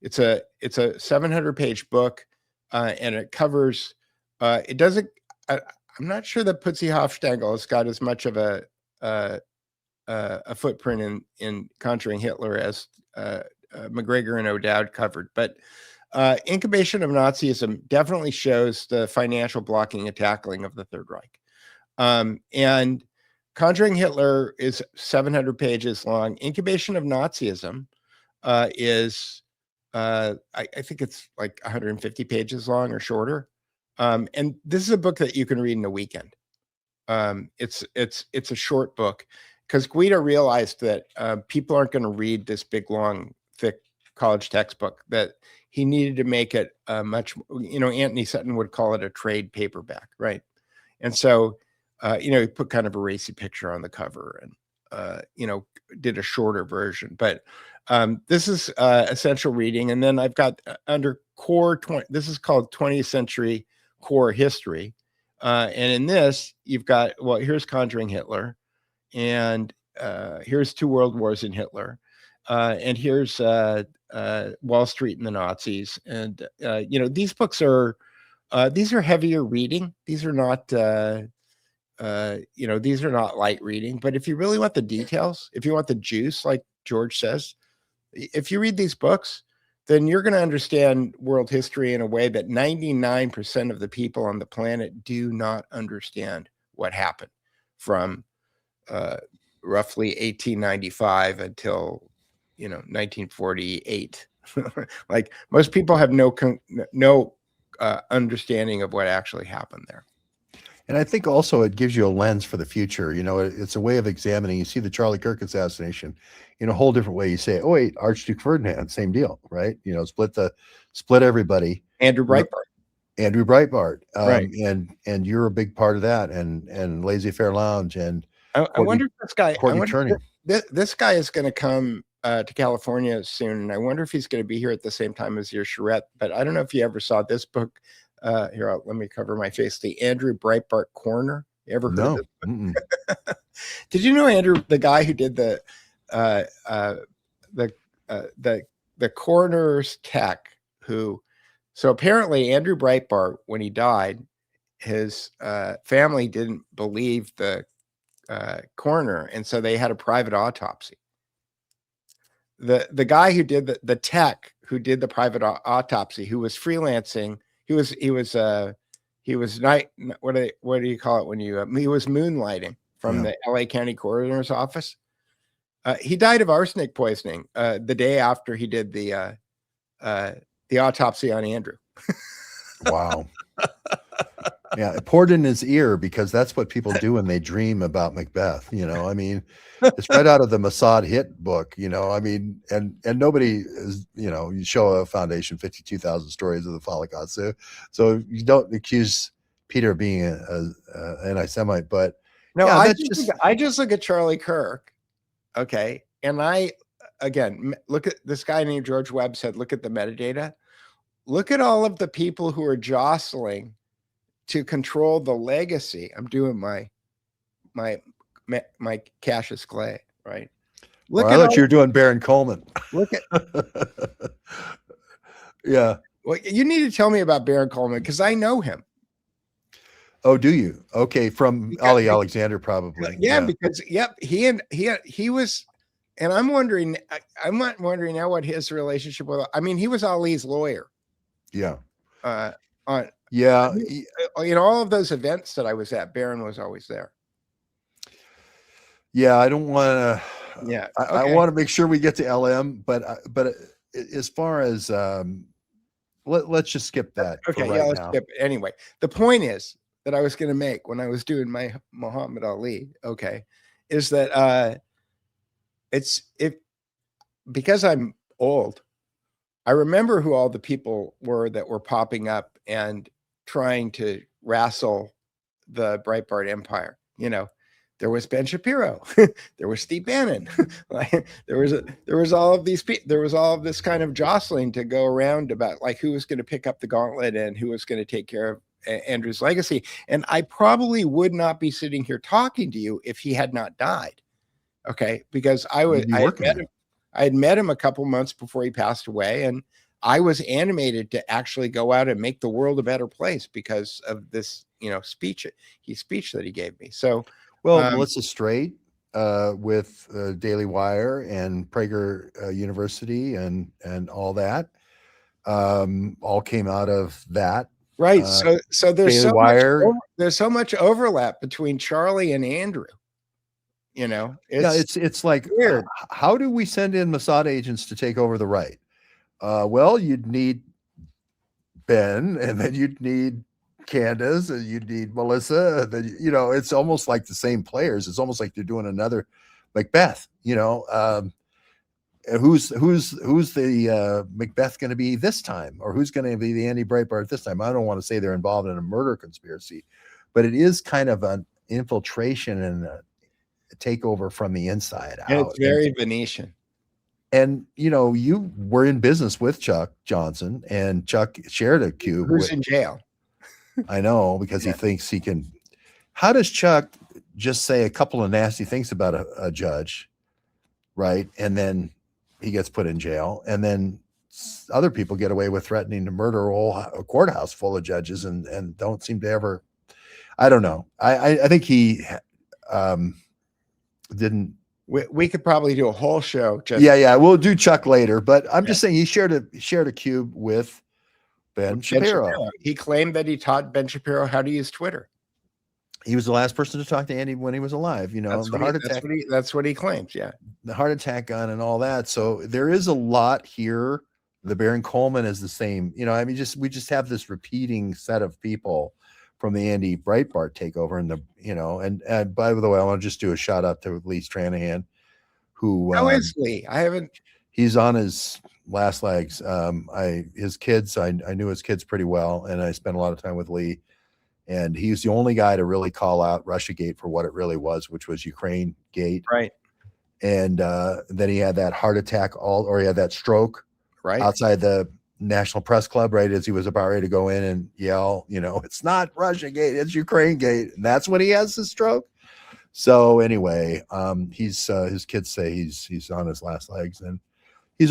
It's a 700-page book, and it covers. It doesn't. I'm not sure that Putzi Hofstangl has got as much of a footprint in Conjuring Hitler as McGregor and O'Dowd covered, but incubation of Nazism definitely shows the financial blocking and tackling of the Third Reich. And Conjuring Hitler is 700 pages long. Incubation of Nazism is, I think it's like 150 pages long or shorter. And this is a book that you can read in a weekend. It's a short book, because Guido realized that people aren't going to read this big, long, thick college textbook, that he needed to make it much, Anthony Sutton would call it a trade paperback, right? And so, he put kind of a racy picture on the cover and, did a shorter version. But this is essential reading. And then I've got under core 20, this is called 20th century core history. And in this, you've got, here's Conjuring Hitler. And here's 2 World Wars in Hitler, and here's Wall Street and the Nazis. And these books are heavier reading. These are not these are not light reading. But if you really want the details, if you want the juice, like George says, if you read these books, then you're going to understand world history in a way that 99% of the people on the planet do not understand what happened from roughly 1895 until 1948. Like, most people have no understanding of what actually happened there. And I think also it gives you a lens for the future. It's a way of examining. You see the Charlie Kirk assassination in a whole different way. You say, oh wait, Archduke Ferdinand, same deal, right? Split everybody. Andrew Breitbart. Right. And you're a big part of that, and Laissez-Faire Lounge, and I wonder if this guy, Turning. This guy is going to come to California soon, and I wonder if he's going to be here at the same time as your Charette. But I don't know if you ever saw this book. Here, let me cover my face. The Andrew Breitbart Corner. You ever heard of this? Did you know Andrew, the guy who did the coroner's tech? So apparently Andrew Breitbart, when he died, his family didn't believe the coroner, and so they had a private autopsy. The guy who did the tech who did the private autopsy, who was freelancing, he was night, what do you call it when you he was moonlighting from the LA County Coroner's office. He died of arsenic poisoning the day after he did the autopsy on Andrew. Wow. Yeah, it poured in his ear, because that's what people do when they dream about Macbeth. I mean, it's right out of the Mossad hit book. I mean, and nobody is, you show a foundation 52,000 stories of the Holocaust. So you don't accuse Peter being a anti-Semite, but No, yeah, I that's just, just I just look at Charlie Kirk, okay, and I again look at this guy named George Webb said, look at the metadata, look at all of the people who are jostling to control the legacy. I'm doing my Cassius Clay, right? Or Look I at thought all, you were doing Baron Coleman. look at. Yeah. Well, you need to tell me about Baron Coleman because I know him. Oh, do you? Okay, from Because, Ali Alexander, probably. yeah, because yep, he was, and I'm wondering, I'm not wondering now what his relationship with. I mean, he was Ali's lawyer. Yeah. On Yeah. you know, all of those events that I was at, Baron was always there. Yeah. I don't want to. Yeah, I okay. want to make sure we get to LM, but as far as let's just skip that. Okay, for yeah, right let's now. skip it. Anyway, the point is that I was going to make when I was doing my Muhammad Ali, okay, is that because I'm old, I remember who all the people were that were popping up and trying to wrestle the Breitbart empire. You know, there was Ben Shapiro, there was Steve Bannon, like, there was all of these people, there was all of this kind of jostling to go around about like who was going to pick up the gauntlet and who was going to take care of Andrew's legacy. And I probably would not be sitting here talking to you if he had not died. Okay, because I had met him a couple months before he passed away, and I was animated to actually go out and make the world a better place because of this, you know, speech that he gave me. So, Well, Melissa Straight with Daily Wire and Prager University and all that all came out of that. right. So there's Daily Wire. there's so much overlap between Charlie and Andrew. You know, It's like weird. How do we send in Mossad agents to take over the right? Well, you'd need Ben, and then you'd need Candace, and you'd need Melissa. And then, you know, it's almost like the same players. It's almost like they're doing another Macbeth. You know, who's the Macbeth going to be this time, or who's going to be the Andy Breitbart this time? I don't want to say they're involved in a murder conspiracy, but it is kind of an infiltration and a takeover from the inside out. And it's very Venetian. And you know, you were in business with Chuck Johnson, and Chuck shared a cube. Who's in jail? I know, because he thinks he can. How does Chuck just say a couple of nasty things about a judge, right? And then he gets put in jail, and then other people get away with threatening to murder a courthouse full of judges, and don't seem to ever. I don't know. I think he didn't. We could probably do a whole show. Just Yeah. We'll do Chuck later, but I'm just saying he shared a cube with Ben Shapiro. He claimed that he taught Ben Shapiro how to use Twitter. He was the last person to talk to Andy when he was alive. You know, That's the heart attack. That's what he claims. Yeah, the heart attack gun and all that. So there is a lot here. The Baron Coleman is the same. You know, I mean, we just have this repeating set of people from the Andy Breitbart takeover, and and by the way, I want to just do a shout out to Lee Stranahan, who how is Lee? I haven't. He's on his last legs. His kids, I knew his kids pretty well, and I spent a lot of time with Lee, and he's the only guy to really call out Russiagate for what it really was, which was Ukraine Gate. Right. And then he had that heart attack, he had that stroke right outside the National Press Club, right as he was about ready to go in and yell, you know, it's not Russiagate, it's Ukraine Gate, and that's when he has the stroke. So anyway, he's his kids say he's on his last legs, and he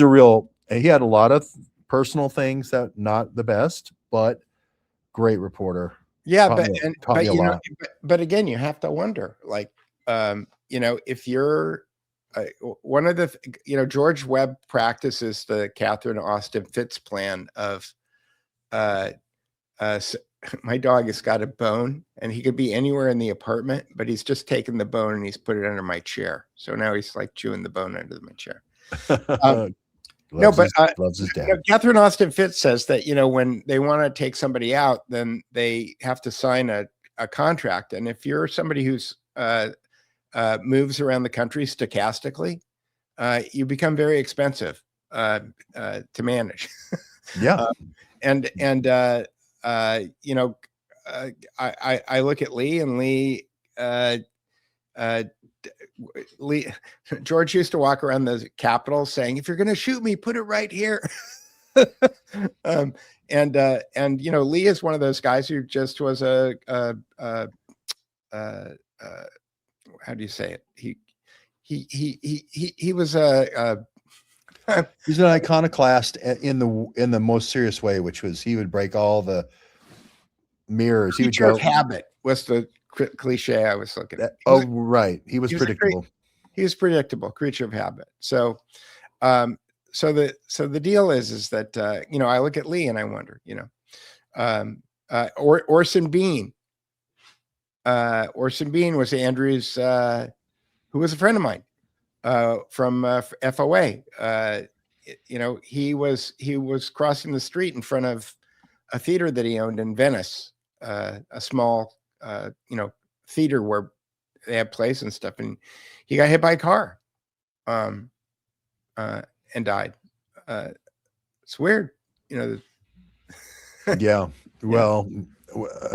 had a lot of personal things that not the best, but great reporter. Yeah, but again, you have to wonder, like, you know, if you're one of the, George Webb practices the Catherine Austin Fitz plan of, my dog has got a bone and he could be anywhere in the apartment, but he's just taken the bone and he's put it under my chair. So now he's like chewing the bone under my chair. Loves his dad. Catherine Austin Fitz says that, when they want to take somebody out, then they have to sign a contract. And if you're somebody who's moves around the country stochastically, you become very expensive to manage. Yeah. I look at Lee, and Lee, uh, Lee, George used to walk around the Capitol saying, "If you're going to shoot me, put it right here." um, and Lee is one of those guys who just was uh, how do you say it? He was He's an iconoclast in the most serious way, which was he would break all the mirrors. He would creature of go. habit was the cliche I was looking at. Oh, right. He was he was predictable. He was predictable, creature of habit. So, so the deal is that I look at Lee and I wonder, Orson Bean. Orson Bean was Andrew's, who was a friend of mine from FOA. He was crossing the street in front of a theater that he owned in Venice, a small theater where they have plays and stuff, and he got hit by a car, and died. It's weird, Yeah. Well,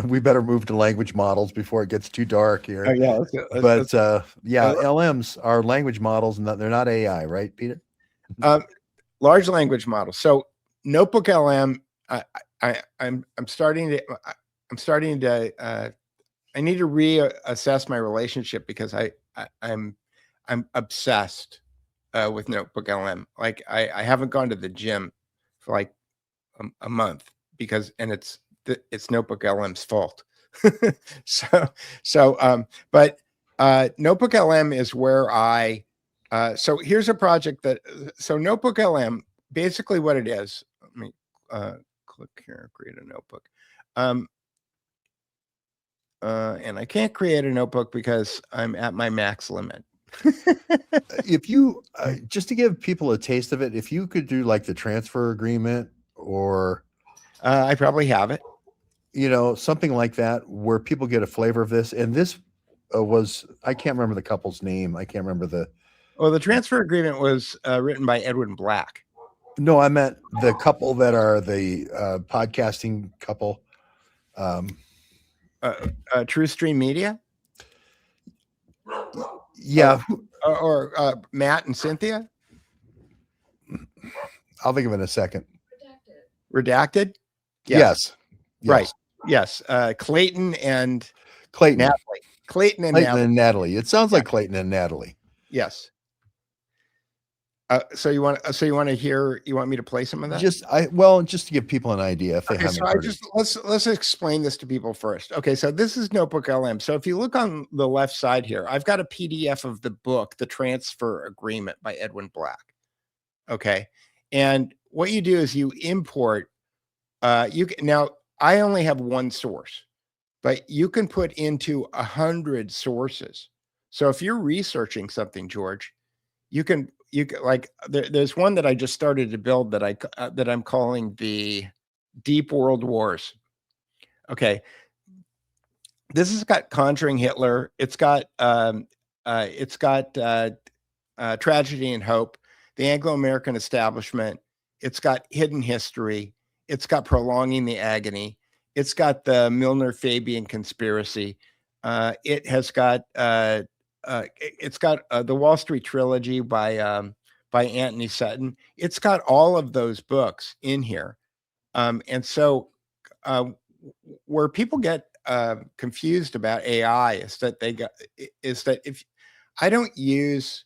we better move to language models before it gets too dark here. Oh, yeah, But LMs are language models, and they're not AI, right, Peter? Large language models. So Notebook LM, I'm starting to I need to reassess my relationship because I'm obsessed with Notebook LM. Like I haven't gone to the gym for like a month because it's Notebook LM's fault. But Notebook LM is where so here's a project so Notebook LM, basically what it is, let me click here, create a notebook. And I can't create a notebook because I'm at my max limit. If you, just to give people a taste of it, if you could do like the transfer agreement or I probably have it. Something like that where people get a flavor of this. And this I can't remember the couple's name. I can't remember the transfer agreement was written by Edwin Black. No, I meant the couple that are the podcasting couple. True Stream Media? Yeah. Or Matt and Cynthia? I'll think of it in a second. Redacted? Yes. Right. Yes. Clayton and Clayton. Natalie. Clayton and Natalie. It sounds like Clayton and Natalie. Yes. So you want me to play some of that? Just to give people an idea if they haven't heard it. Let's explain this to people first. Okay, so this is Notebook LM. So if you look on the left side here, I've got a PDF of the book, The Transfer Agreement by Edwin Black. Okay. And what you do is you import, now I only have one source, but you can put into 100 sources. So if you're researching something, George, you can like there's one that I just started to build that I'm calling the Deep World Wars. Okay, this has got Conjuring Hitler. It's got Tragedy and Hope, the Anglo-American Establishment. It's got Hidden History. It's got Prolonging the Agony. It's got the Milner-Fabian Conspiracy. It has got the Wall Street Trilogy by Anthony Sutton. It's got all of those books in here. And so where people get confused about AI is that if I don't use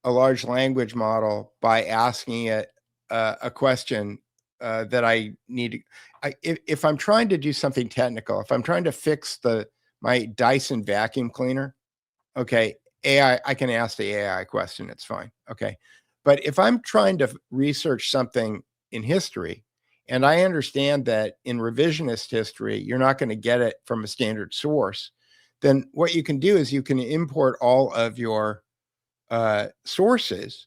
a large language model by asking it a question that I need, if I'm trying to do something technical, if I'm trying to fix my Dyson vacuum cleaner, okay, AI, I can ask the AI question. It's fine. Okay. But if I'm trying to research something in history, and I understand that in revisionist history, you're not going to get it from a standard source, then what you can do is you can import all of your sources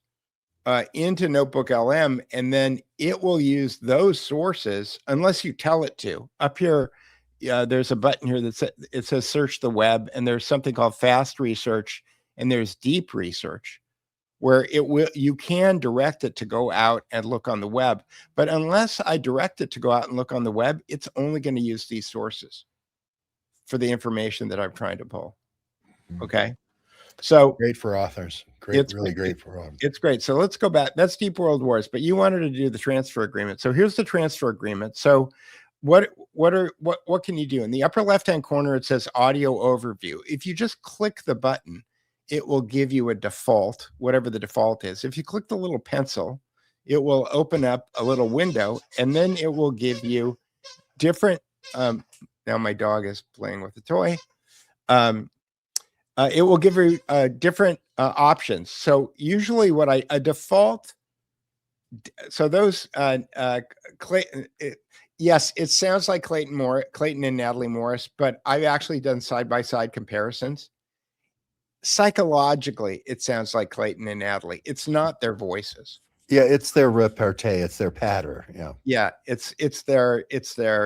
into Notebook LM, and then it will use those sources unless you tell it to. Up here, there's a button here it says search the web, and there's something called fast research, and there's deep research, where you can direct it to go out and look on the web. But unless I direct it to go out and look on the web, it's only going to use these sources. for the information that I'm trying to pull. Okay. So Great for authors. Great, it's really great for it's great. So let's go back. That's Deep World Wars, but you wanted to do the transfer agreement. So here's the transfer agreement. So what can you do? In the upper left-hand corner, it says audio overview. If you just click the button, it will give you a default, whatever the default is. If you click the little pencil, it will open up a little window, and then it will give you different. Now my dog is playing with the toy. It will give you different options. So usually what a default, so those, yes, it sounds like Clayton and Natalie Morris, but I've actually done side-by-side comparisons. Psychologically, it sounds like Clayton and Natalie. It's not their voices. Yeah, it's their repartee, it's their patter. Yeah. Yeah, it's their,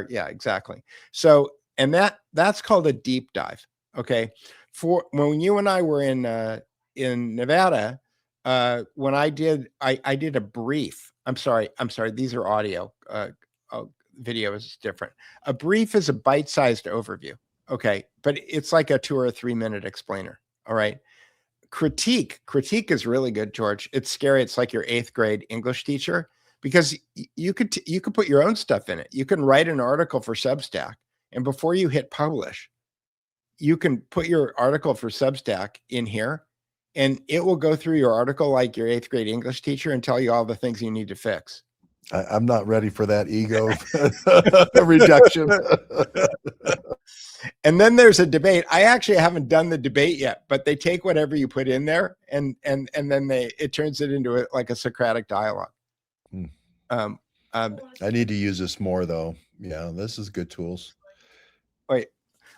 yeah, exactly. So, and that's called a deep dive. Okay. For when you and I were in Nevada, when I did a brief. I'm sorry, these are audio. Video is different. A brief is a bite-sized overview. Okay, but it's like a 2 or 3 minute explainer. All right. Critique is really good, George. It's scary. It's like your 8th grade English teacher, because you could put your own stuff in it. You can write an article for Substack, and before you hit publish, you can put your article for Substack in here, and it will go through your article like your 8th grade English teacher and tell you all the things you need to fix. I'm not ready for that ego reduction. And then there's a debate. I actually haven't done the debate yet, but they take whatever you put in there, and then it turns it into like a Socratic dialogue. I need to use this more, though. Yeah, this is good tools. Wait.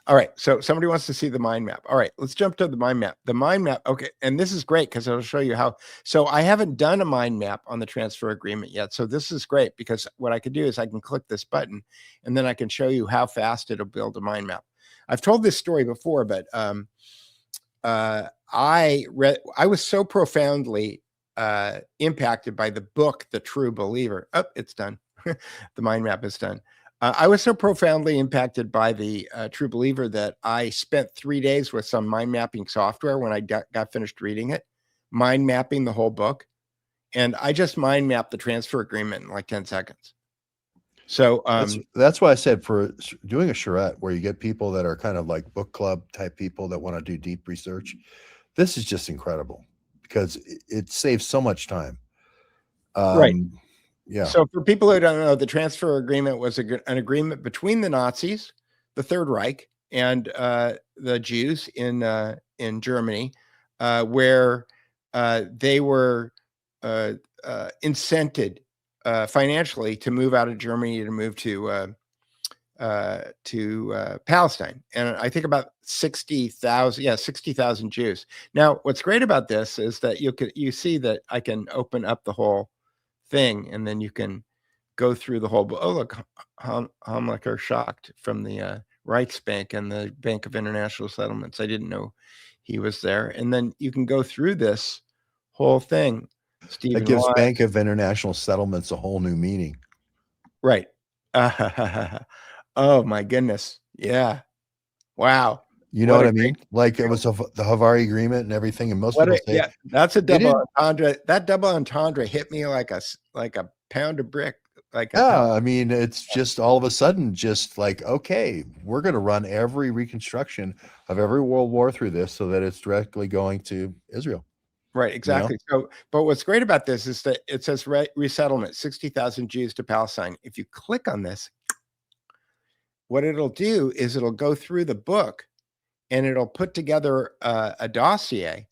All right. So somebody wants to see the mind map. All right, let's jump to the mind map. The mind map. Okay. And this is great because it'll show you how. So I haven't done a mind map on the transfer agreement yet. So this is great because what I can do is I can click this button and then I can show you how fast it'll build a mind map. I've told this story before, but I was so profoundly impacted by the book, The True Believer. Oh, it's done. The mind map is done. I was so profoundly impacted by the True Believer that I spent 3 days with some mind mapping software when I got finished reading it, mind mapping the whole book. And I just mind mapped the transfer agreement in like 10 seconds. So that's why I said for doing a charrette where you get people that are kind of like book club type people that want to do deep research, this is just incredible because it saves so much time. Right. Yeah. So for people who don't know, the transfer agreement was an agreement between the Nazis, the Third Reich, and the Jews in Germany, where they were incented financially to move out of Germany to move to Palestine, and I think about 60,000 Jews. Now, what's great about this is that you see that I can open up the whole thing, and then you can go through the whole. Oh, look, Hamlacher shocked from the Reichsbank and the Bank of International Settlements. I didn't know he was there, and then you can go through this whole thing. Stephen that gives Wise. Bank of International Settlements a whole new meaning. Right. Oh my goodness. Yeah. Wow. You know what I mean? Like it was the Havari Agreement and everything. And most people say, yeah, that's a double entendre. That double entendre hit me like a pound of brick. I mean, it's just all of a sudden, just like, okay, we're going to run every reconstruction of every world war through this so that it's directly going to Israel. Right, exactly. You know? So, but what's great about this is that it says resettlement, 60,000 Jews to Palestine. If you click on this, what it'll do is it'll go through the book and it'll put together a dossier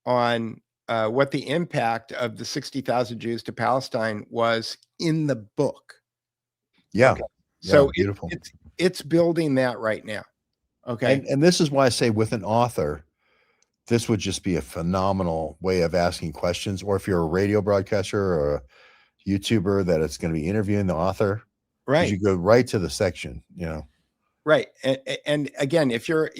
on what the impact of the 60,000 Jews to Palestine was in the book. Yeah. Okay. So beautiful. It's building that right now. Okay. And this is why I say with an author, this would just be a phenomenal way of asking questions. Or if you're a radio broadcaster or a YouTuber that it's going to be interviewing the author, right? You go right to the section, you know. Right. And again, if you're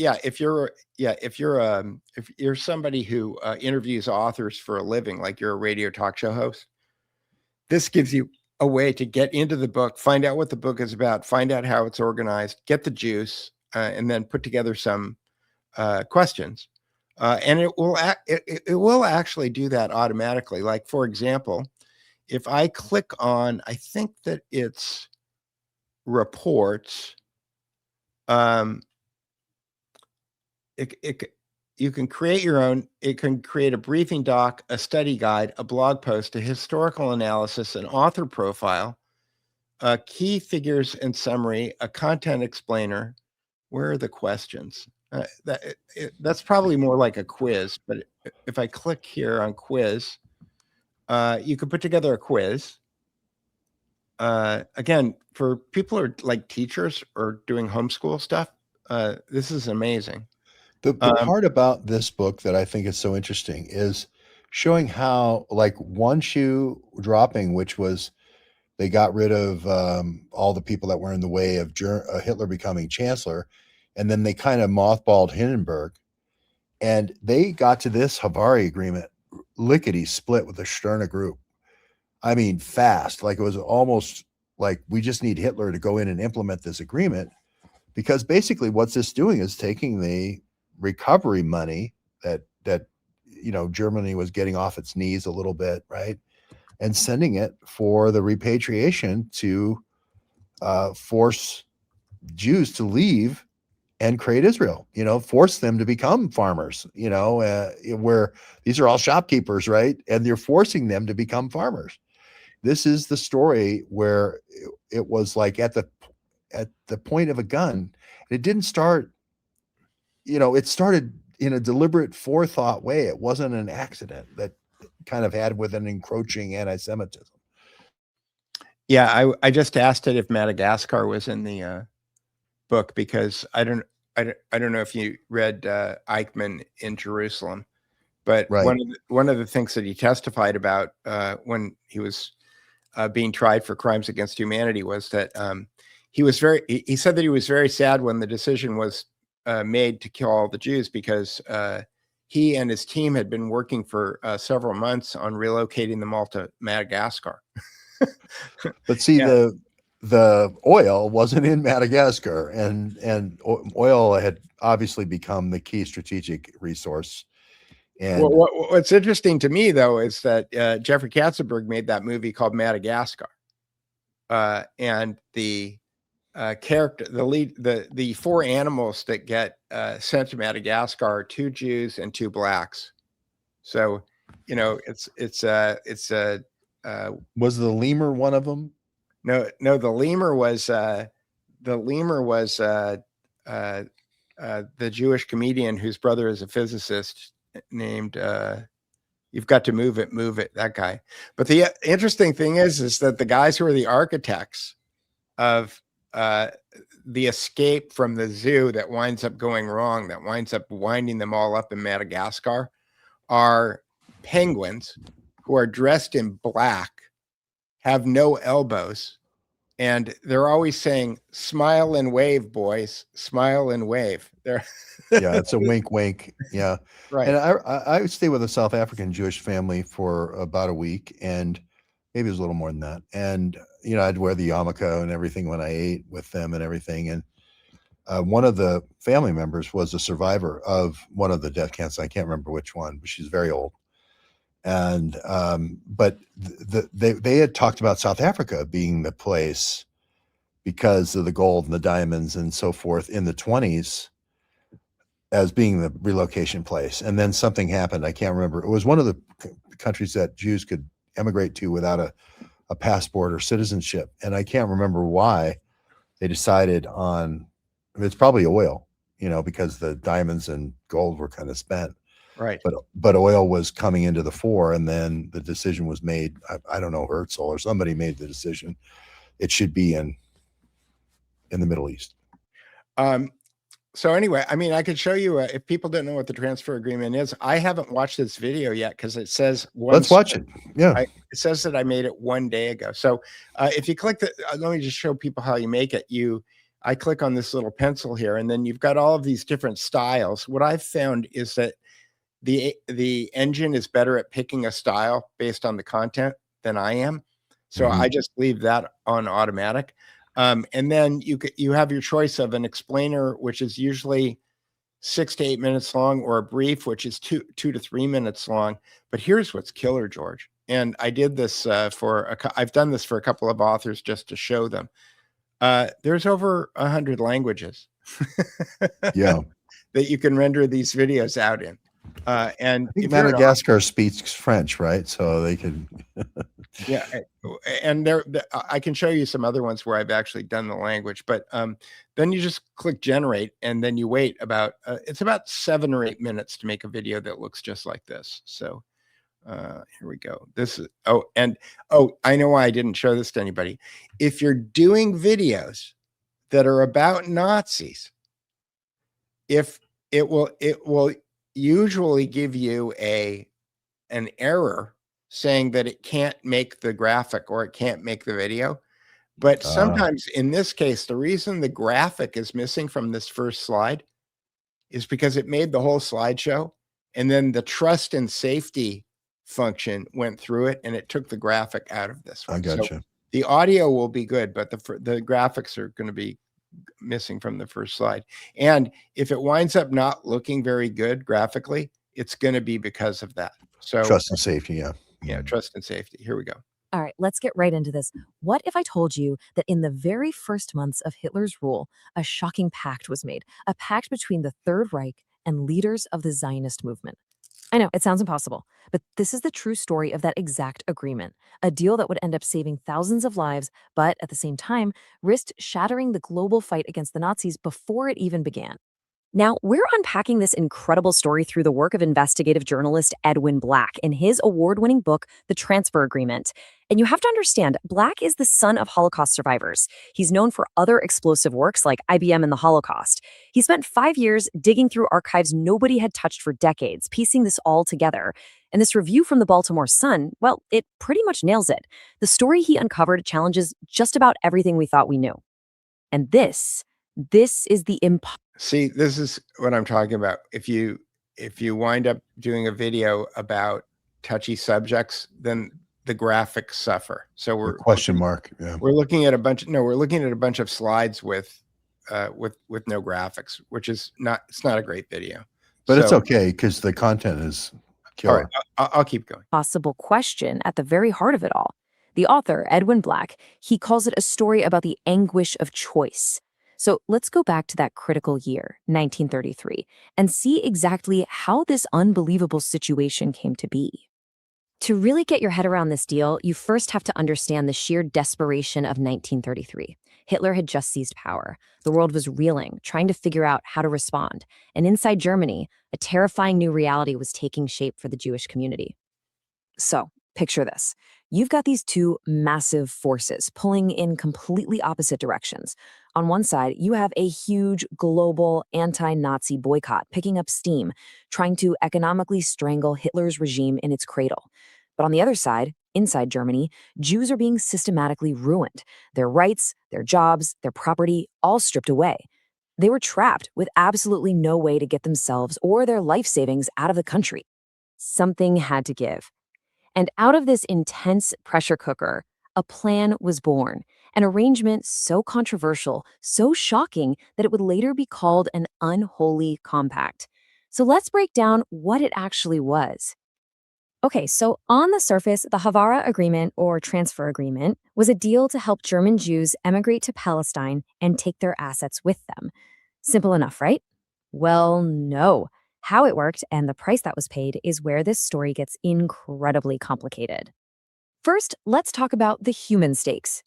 somebody who interviews authors for a living, like you're a radio talk show host, this gives you a way to get into the book, find out what the book is about, find out how it's organized, get the juice. and then put together some questions. And it will actually do that automatically. Like, for example, if I click on, I think that it's reports, you can create your own. It can create a briefing doc, a study guide, a blog post, a historical analysis, an author profile, key figures and summary, a content explainer. Where are the questions? That's probably more like a quiz, but if I click here on quiz, you can put together a quiz. Again, for people who are like teachers or doing homeschool stuff, this is amazing. The part about this book that I think is so interesting is showing how, like, one shoe dropping, which was they got rid of all the people that were in the way of Hitler becoming chancellor, and then they kind of mothballed Hindenburg, and they got to this Havari agreement lickety split with the Stirna group. I mean, fast. Like, it was almost like, we just need Hitler to go in and implement this agreement, because basically what's this doing is taking the recovery money that Germany was getting off its knees a little bit, right, and sending it for the repatriation to force Jews to leave and create Israel, force them to become farmers, where these are all shopkeepers, right? And they're forcing them to become farmers. This is the story where it was like at the point of a gun. It didn't start, it started in a deliberate forethought way. It wasn't an accident that kind of had with an encroaching anti-Semitism. Yeah, I just asked it if Madagascar was in the book, because I don't know if you read Eichmann in Jerusalem, but right. one of the things that he testified about when he was being tried for crimes against humanity was that he said that he was very sad when the decision was made to kill all the Jews, because he and his team had been working for several months on relocating them all to Madagascar. But see, yeah. The oil wasn't in Madagascar, and oil had obviously become the key strategic resource. And what's interesting to me, though, is that Jeffrey Katzenberg made that movie called Madagascar, and the character, the four animals that get sent to Madagascar are 2 Jews and 2 blacks. So, it's was the lemur one of them? No, the lemur was the Jewish comedian whose brother is a physicist named You've Got to Move It, that guy. But the interesting thing is that the guys who are the architects of the escape from the zoo that winds up going wrong, that winds up winding them all up in Madagascar, are penguins who are dressed in black, have no elbows, and they're always saying, "Smile and wave, boys, smile and wave." Yeah, it's a wink, wink. Yeah, right. And I would stay with a South African Jewish family for about a week, and maybe it was a little more than that. And I'd wear the yarmulke and everything when I ate with them and everything. And one of the family members was a survivor of one of the death camps. I can't remember which one, but she's very old. And but they had talked about South Africa being the place because of the gold and the diamonds and so forth in the 1920s as being the relocation place. And then something happened. I can't remember. It was one of the countries that Jews could emigrate to without a passport or citizenship. And I can't remember why they decided on, it's probably oil, because the diamonds and gold were kind of spent. Right. But oil was coming into the fore, and then the decision was made. I don't know, Herzl or somebody made the decision. It should be in the Middle East. So anyway, I mean, I could show you if people don't know what the transfer agreement is. I haven't watched this video yet because it says let's watch it. Yeah, it says that I made it 1 day ago. So if you click let me just show people how you make it. I click on this little pencil here, and then you've got all of these different styles. What I've found is that the engine is better at picking a style based on the content than I am. So I just leave that on automatic. And then you have your choice of an explainer, which is usually 6 to 8 minutes long, or a brief, which is 2 to 3 minutes long. But here's what's killer, George. And I did this I've done this for a couple of authors just to show them. There's over 100 languages Yeah. that you can render these videos out in. And I think if you're an Madagascar speaks French, right? So they can. Yeah, and I can show you some other ones where I've actually done the language, but then you just click generate, and then you wait about it's about 7 or 8 minutes to make a video that looks just like this. So here we go. This is I know why I didn't show this to anybody. If you're doing videos that are about Nazis, if it will usually give you an error saying that it can't make the graphic or it can't make the video. But sometimes in this case, the reason the graphic is missing from this first slide is because it made the whole slideshow, and then the trust and safety function went through it and it took the graphic out of this one. I gotcha. So the audio will be good, but the graphics are going to be missing from the first slide. And if it winds up not looking very good graphically, it's going to be because of that. So Trust and safety. Yeah. yeah, trust and safety. Here we go. All right, let's get right into this. What if I told you that in the very first months of Hitler's rule, a shocking pact was made, a pact between the Third Reich and leaders of the Zionist movement? I know, it sounds impossible, but this is the true story of that exact agreement, a deal that would end up saving thousands of lives, but at the same time, risked shattering the global fight against the Nazis before it even began. Now, we're unpacking this incredible story through the work of investigative journalist Edwin Black in his award-winning book, The Transfer Agreement. And you have to understand, Black is the son of Holocaust survivors. He's known for other explosive works like IBM and the Holocaust. He spent 5 years digging through archives nobody had touched for decades, piecing this all together. And this review from the Baltimore Sun, well, it pretty much nails it. The story he uncovered challenges just about everything we thought we knew. And this is the See, this is what I'm talking about. If you wind up doing a video about touchy subjects, then the graphics suffer. So we're Question mark. Yeah. we're looking at a bunch of slides with no graphics, which is it's not a great video. But it's So, okay because the content is all killer. right, I'll keep going. possible question at the very heart of it all. The author, Edwin Black, he calls it a story about the anguish of choice. So let's go back to that critical year, 1933, and see exactly how this unbelievable situation came to be. To really get your head around this deal, you first have to understand the sheer desperation of 1933. Hitler had just seized power. The world was reeling, trying to figure out how to respond. And inside Germany, a terrifying new reality was taking shape for the Jewish community. So, picture this. You've got these two massive forces pulling in completely opposite directions. On one side, you have a huge global anti-Nazi boycott picking up steam, trying to economically strangle Hitler's regime in its cradle. But on the other side, inside Germany, Jews are being systematically ruined. Their rights, their jobs, their property, all stripped away. They were trapped with absolutely no way to get themselves or their life savings out of the country. Something had to give. And out of this intense pressure cooker, a plan was born, an arrangement so controversial, so shocking that it would later be called an unholy compact. So let's break down what it actually was. Okay, so on the surface, the Havara Agreement, or Transfer Agreement, was a deal to help German Jews emigrate to Palestine and take their assets with them. Simple enough, right? Well, no. How it worked and the price that was paid is where this story gets incredibly complicated. First, let's talk about the human stakes.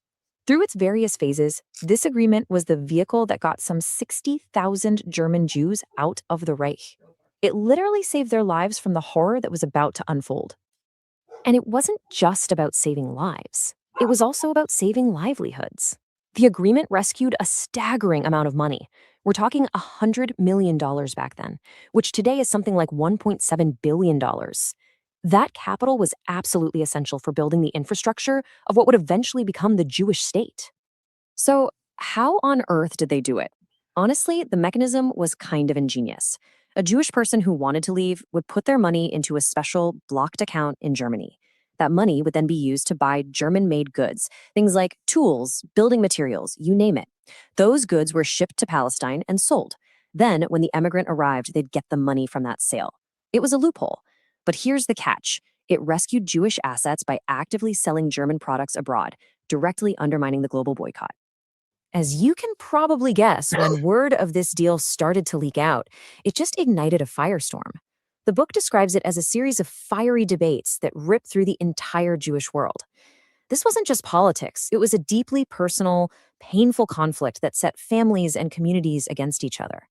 Through its various phases, this agreement was the vehicle that got some 60,000 German Jews out of the Reich. It literally saved their lives from the horror that was about to unfold. And it wasn't just about saving lives. It was also about saving livelihoods. The agreement rescued a staggering amount of money. We're talking $100 million back then, which today is something like $1.7 billion. That capital was absolutely essential for building the infrastructure of what would eventually become the Jewish state. So, how on earth did they do it? Honestly, the mechanism was kind of ingenious. A Jewish person who wanted to leave would put their money into a special blocked account in Germany. That money would then be used to buy German-made goods, things like tools, building materials, you name it. Those goods were shipped to Palestine and sold. Then, when the emigrant arrived, they'd get the money from that sale. It was a loophole. But here's the catch. It rescued Jewish assets by actively selling German products abroad, directly undermining the global boycott. As you can probably guess, when word of this deal started to leak out, it just ignited a firestorm. The book describes it as a series of fiery debates that ripped through the entire Jewish world. This wasn't just politics, it was a deeply personal, painful conflict that set families and communities against each other.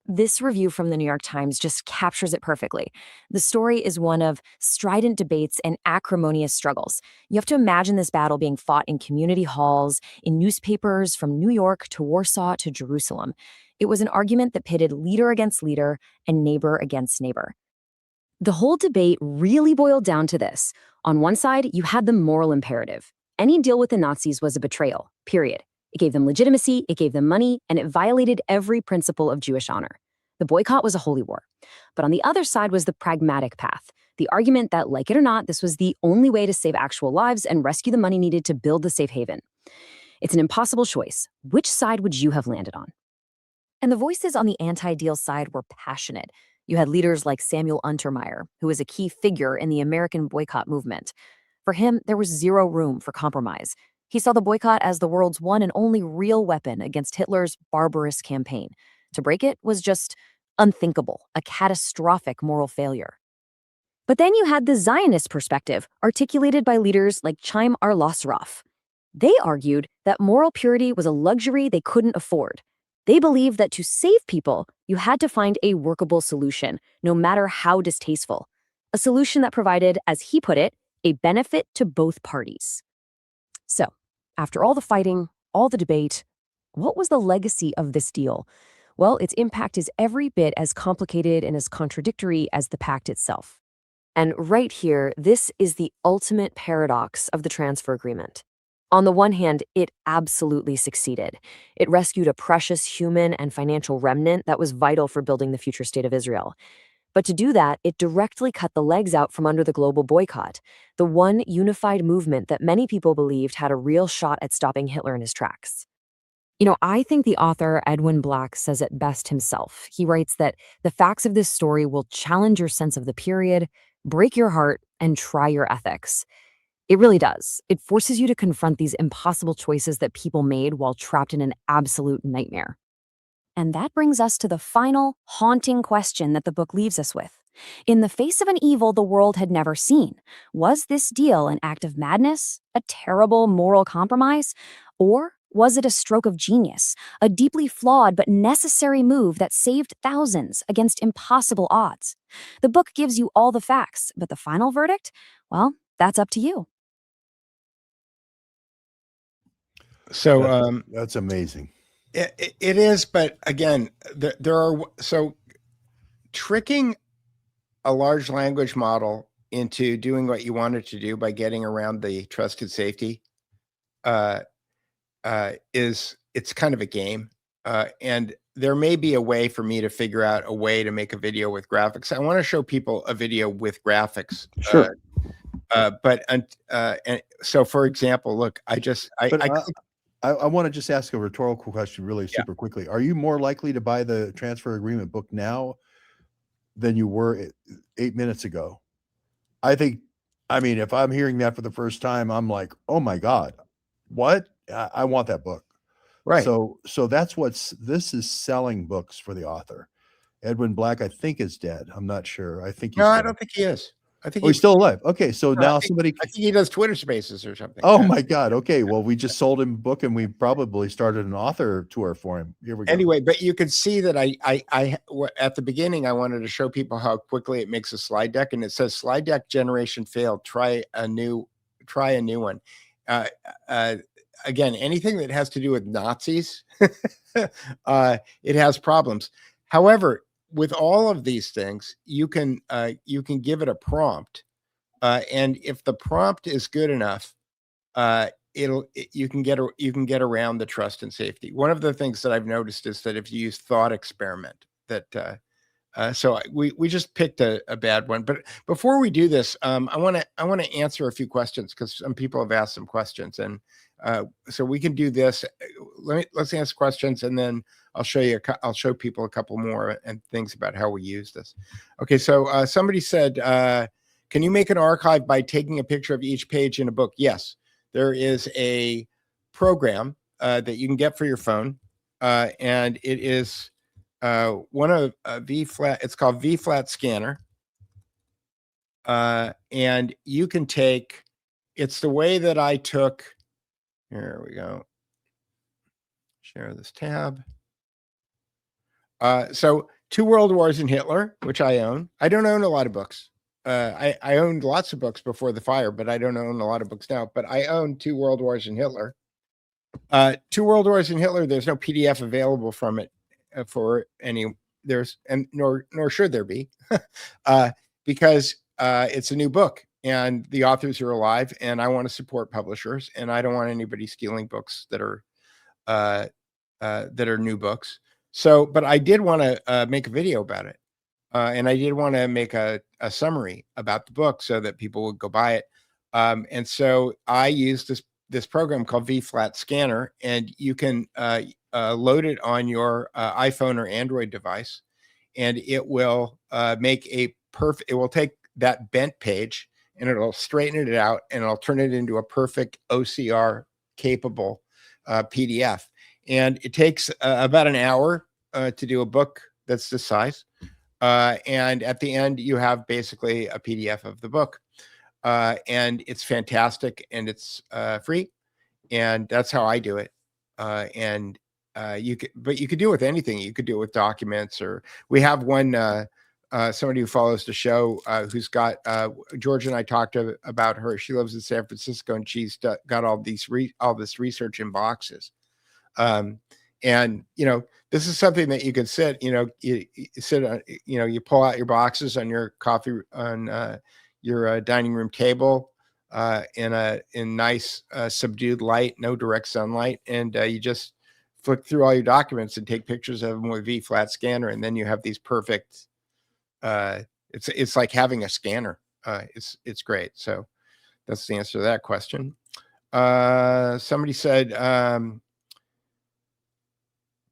This review from the New York Times just captures it perfectly. The story is one of strident debates and acrimonious struggles. You have to imagine this battle being fought in community halls, in newspapers from New York to Warsaw to Jerusalem. It was an argument that pitted leader against leader and neighbor against neighbor. The whole debate really boiled down to this. On one side, you had the moral imperative. Any deal with the Nazis was a betrayal, period. It gave them legitimacy, it gave them money, and it violated every principle of Jewish honor. The boycott was a holy war. But on the other side was the pragmatic path, the argument that, like it or not, this was the only way to save actual lives and rescue the money needed to build the safe haven. It's an impossible choice. Which side would you have landed on? And the voices on the anti-deal side were passionate. You had leaders like Samuel Untermyer, who was a key figure in the American boycott movement. For him, there was zero room for compromise. He saw the boycott as the world's one and only real weapon against Hitler's barbarous campaign. To break it was just unthinkable, a catastrophic moral failure. But then you had the Zionist perspective, articulated by leaders like Chaim Arlosroff. They argued that moral purity was a luxury they couldn't afford. They believed that to save people, you had to find a workable solution, no matter how distasteful. A solution that provided, as he put it, a benefit to both parties. So, after all the fighting, all the debate, what was the legacy of this deal? Well, its impact is every bit as complicated and as contradictory as the pact itself. And right here, this is the ultimate paradox of the transfer agreement. On the one hand, it absolutely succeeded. It rescued a precious human and financial remnant that was vital for building the future state of Israel. But to do that, it directly cut the legs out from under the global boycott, the one unified movement that many people believed had a real shot at stopping Hitler in his tracks. I think the author Edwin Black says it best himself. He writes that the facts of this story will challenge your sense of the period, break your heart, and try your ethics. It really does. It forces you to confront these impossible choices that people made while trapped in an absolute nightmare. And that brings us to the final, haunting question that the book leaves us with. In the face of an evil the world had never seen, was this deal an act of madness, a terrible moral compromise, or was it a stroke of genius, a deeply flawed but necessary move that saved thousands against impossible odds? The book gives you all the facts, but the final verdict? Well, that's up to you. So That's amazing. it is, but again, there are tricking a large language model into doing what you want it to do by getting around the trusted safety it's kind of a game, and there may be a way for me to figure out a way to make a video with graphics. I want to show people a video with graphics. Sure. And so, for example, look, I want to just ask a rhetorical question really super quickly. Are you more likely to buy the transfer agreement book now than you were 8 minutes ago? I mean, if I'm hearing that for the first time, I'm like, oh my God, what? I want that book. Right. So this is selling books for the author. Edwin Black, I think, is dead. I'm not sure. I think he's No, I dead. don't think he is. I think he's still alive. Okay, so now I think he does Twitter Spaces or something. Oh my God. Okay, well, we just sold him a book, and we probably started an author tour for him. Here we go. Anyway, but you could see that I at the beginning I wanted to show people how quickly it makes a slide deck, and it says slide deck generation failed. Try a new one. Again, anything that has to do with Nazis, it has problems. However, with all of these things, you can give it a prompt, and if the prompt is good enough, you can get around the trust and safety. One of the things that I've noticed is that if you use thought experiment, that We just picked a bad one. But before we do this, I want to answer a few questions because some people have asked some questions, and so we can do this. Let's answer questions, and then I'll show people a couple more and things about how we use this. Okay, so somebody said, can you make an archive by taking a picture of each page in a book? Yes, there is a program that you can get for your phone, and it is one of V-Flat. It's called V-Flat Scanner, and you can take. It's the way that I took. Here we go. Share this tab. So, Two World Wars and Hitler, which I own. I don't own a lot of books. I owned lots of books before the fire, but I don't own a lot of books now. But I own Two World Wars and Hitler. Two World Wars and Hitler. There's no PDF available from it for any. Nor should there be, because it's a new book and the authors are alive, and I want to support publishers, and I don't want anybody stealing books that are new books. So, but I did want to make a video about it. And I did want to make a summary about the book so that people would go buy it. And so I used this program called V-Flat Scanner, and you can load it on your iPhone or Android device, and it will make it will take that bent page and it'll straighten it out, and it'll turn it into a perfect OCR capable PDF. And it takes about an hour to do a book that's this size. And at the end, you have basically a PDF of the book. And it's fantastic, and it's free. And that's how I do it. You could do it with anything. You could do it with documents, or we have one, somebody who follows the show, who's got, George and I talked about her. She lives in San Francisco, and she's got all this research in boxes. And, this is something that you can sit, you sit on, you pull out your boxes on your your dining room table, in nice, subdued light, no direct sunlight. And, you just flick through all your documents and take pictures of them with V-Flat Scanner. And then you have these perfect, it's like having a scanner. It's great. So that's the answer to that question. Somebody said,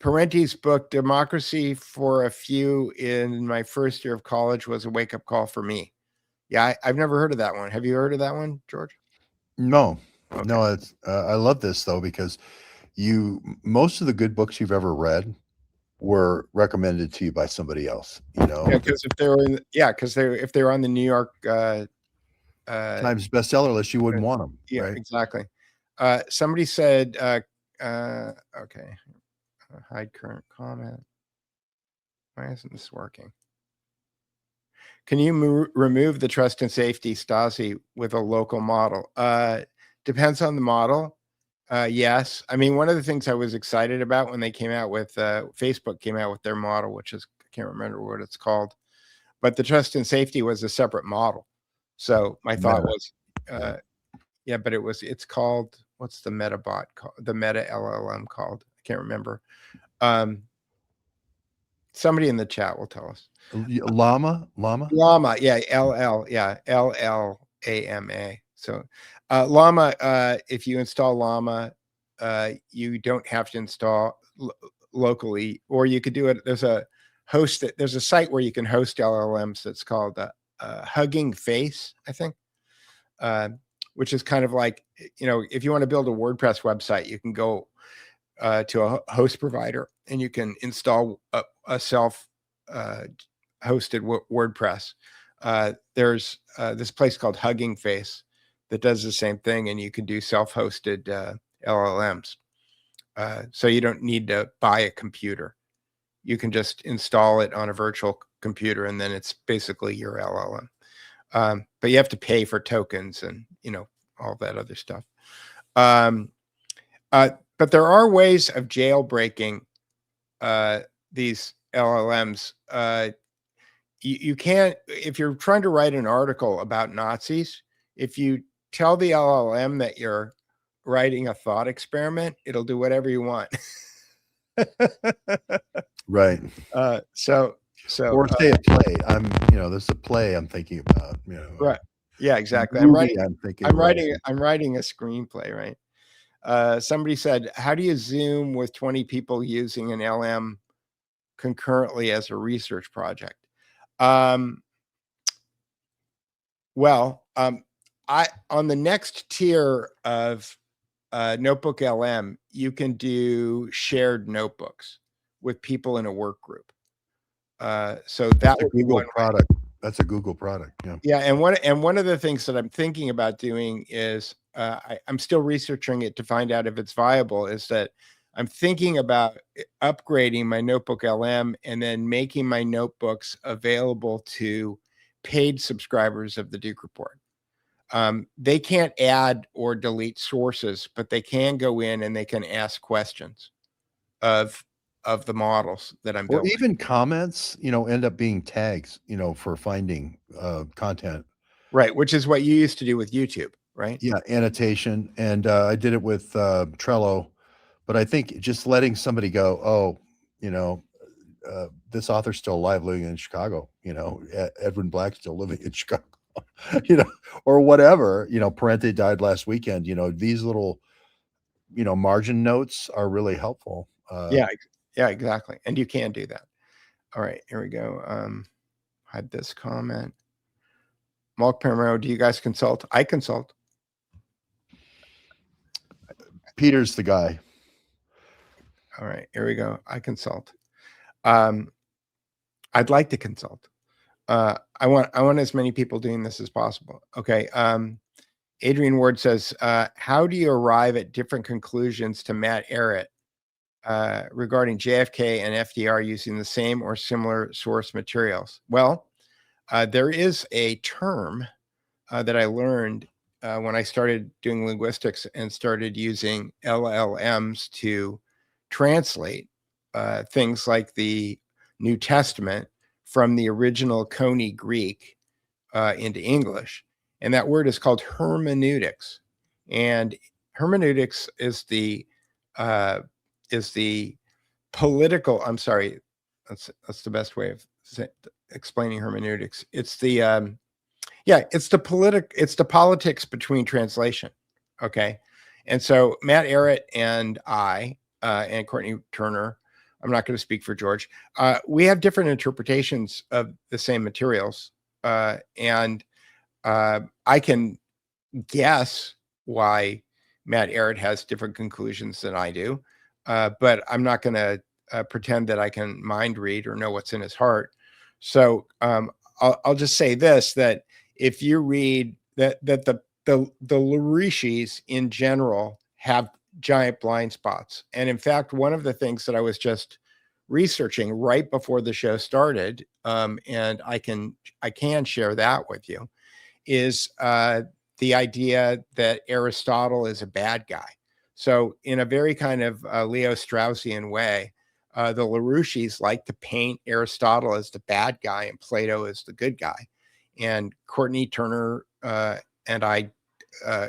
Parenti's book, Democracy for a Few in My First Year of College, was a wake-up call for me. Yeah, I've never heard of that one. Have you heard of that one, George? No, Okay. no. It's I love this though, because most of the good books you've ever read were recommended to you by somebody else. Yeah, because if they were if they were on the New York Times bestseller list, you wouldn't want them. Yeah, right? exactly. Somebody said, okay. Hide current comment. Why isn't this working? Can you remove the trust and safety Stasi with a local model? Depends on the model. Yes. I mean, one of the things I was excited about when they came out with, Facebook came out with their model, which is, I can't remember what it's called, but the trust and safety was a separate model. So my thought was, yeah, but it's called, what's the Meta bot called? The Meta LLM called? I can't remember. Somebody in the chat will tell us. Llama, yeah, LLAMA. So Llama, if you install Llama, you don't have to install locally, or you could do it. There's a site where you can host LLMs that's called Hugging Face, I think, which is kind of like, if you want to build a WordPress website, you can go to a host provider, and you can install a self hosted WordPress. There's this place called Hugging Face that does the same thing, and you can do self-hosted LLMs. So you don't need to buy a computer. You can just install it on a virtual computer, and then it's basically your LLM. But you have to pay for tokens and all that other stuff. But there are ways of jailbreaking these LLMs. You can't, if you're trying to write an article about Nazis, if you tell the LLM that you're writing a thought experiment, it'll do whatever you want. right? So So, Or say a play. There's a play I'm thinking about. right. Yeah, exactly. Movie I'm thinking. I'm writing a screenplay, right? Somebody said, how do you Zoom with 20 people using an LM concurrently as a research project? Well, on the next tier of Notebook LM, you can do shared notebooks with people in a work group. So that That's a would be Google one way. product. That's a Google product. Yeah. Yeah, and one of the things that I'm thinking about doing is I'm still researching it to find out if it's viable. Is that I'm thinking about upgrading my Notebook LM and then making my notebooks available to paid subscribers of the Duke Report. They can't add or delete sources, but they can go in and they can ask questions of the models that I'm Or building. even comments, end up being tags, for finding content. Right, which is what you used to do with YouTube, right? Yeah, annotation. And I did it with Trello. But I think just letting somebody go, oh, this author's still alive living in Chicago, Edwin Black's still living in Chicago, or whatever, Parente died last weekend, these little, margin notes are really helpful. Yeah, exactly. And you can do that. All right, here we go. Hide this comment. Mark Permero, do you guys consult? I consult. Peter's the guy. All right, here we go. I consult. I'd like to consult. I want as many people doing this as possible. Okay. Adrian Ward says, how do you arrive at different conclusions to Matt Ehret regarding JFK and FDR using the same or similar source materials? Well, there is a term that I learned when I started doing linguistics and started using LLMs to translate things like the New Testament from the original Coney Greek into English. And that word is called hermeneutics. And hermeneutics is the political, I'm sorry, that's the best way of explaining hermeneutics. It's the it's the politics between translation. Okay. And so Matt Ehret and I and Courtney Turner, I'm not going to speak for George, we have different interpretations of the same materials. And I can guess why Matt Ehret has different conclusions than I do, but I'm not going to pretend that I can mind read or know what's in his heart. So I'll just say this, that if you read that the Lurishis in general have giant blind spots. And in fact, one of the things that I was just researching right before the show started, and I can share that with you, is the idea that Aristotle is a bad guy. So in a very kind of Leo Straussian way, the LaRouches like to paint Aristotle as the bad guy and Plato as the good guy. And Courtney Turner and I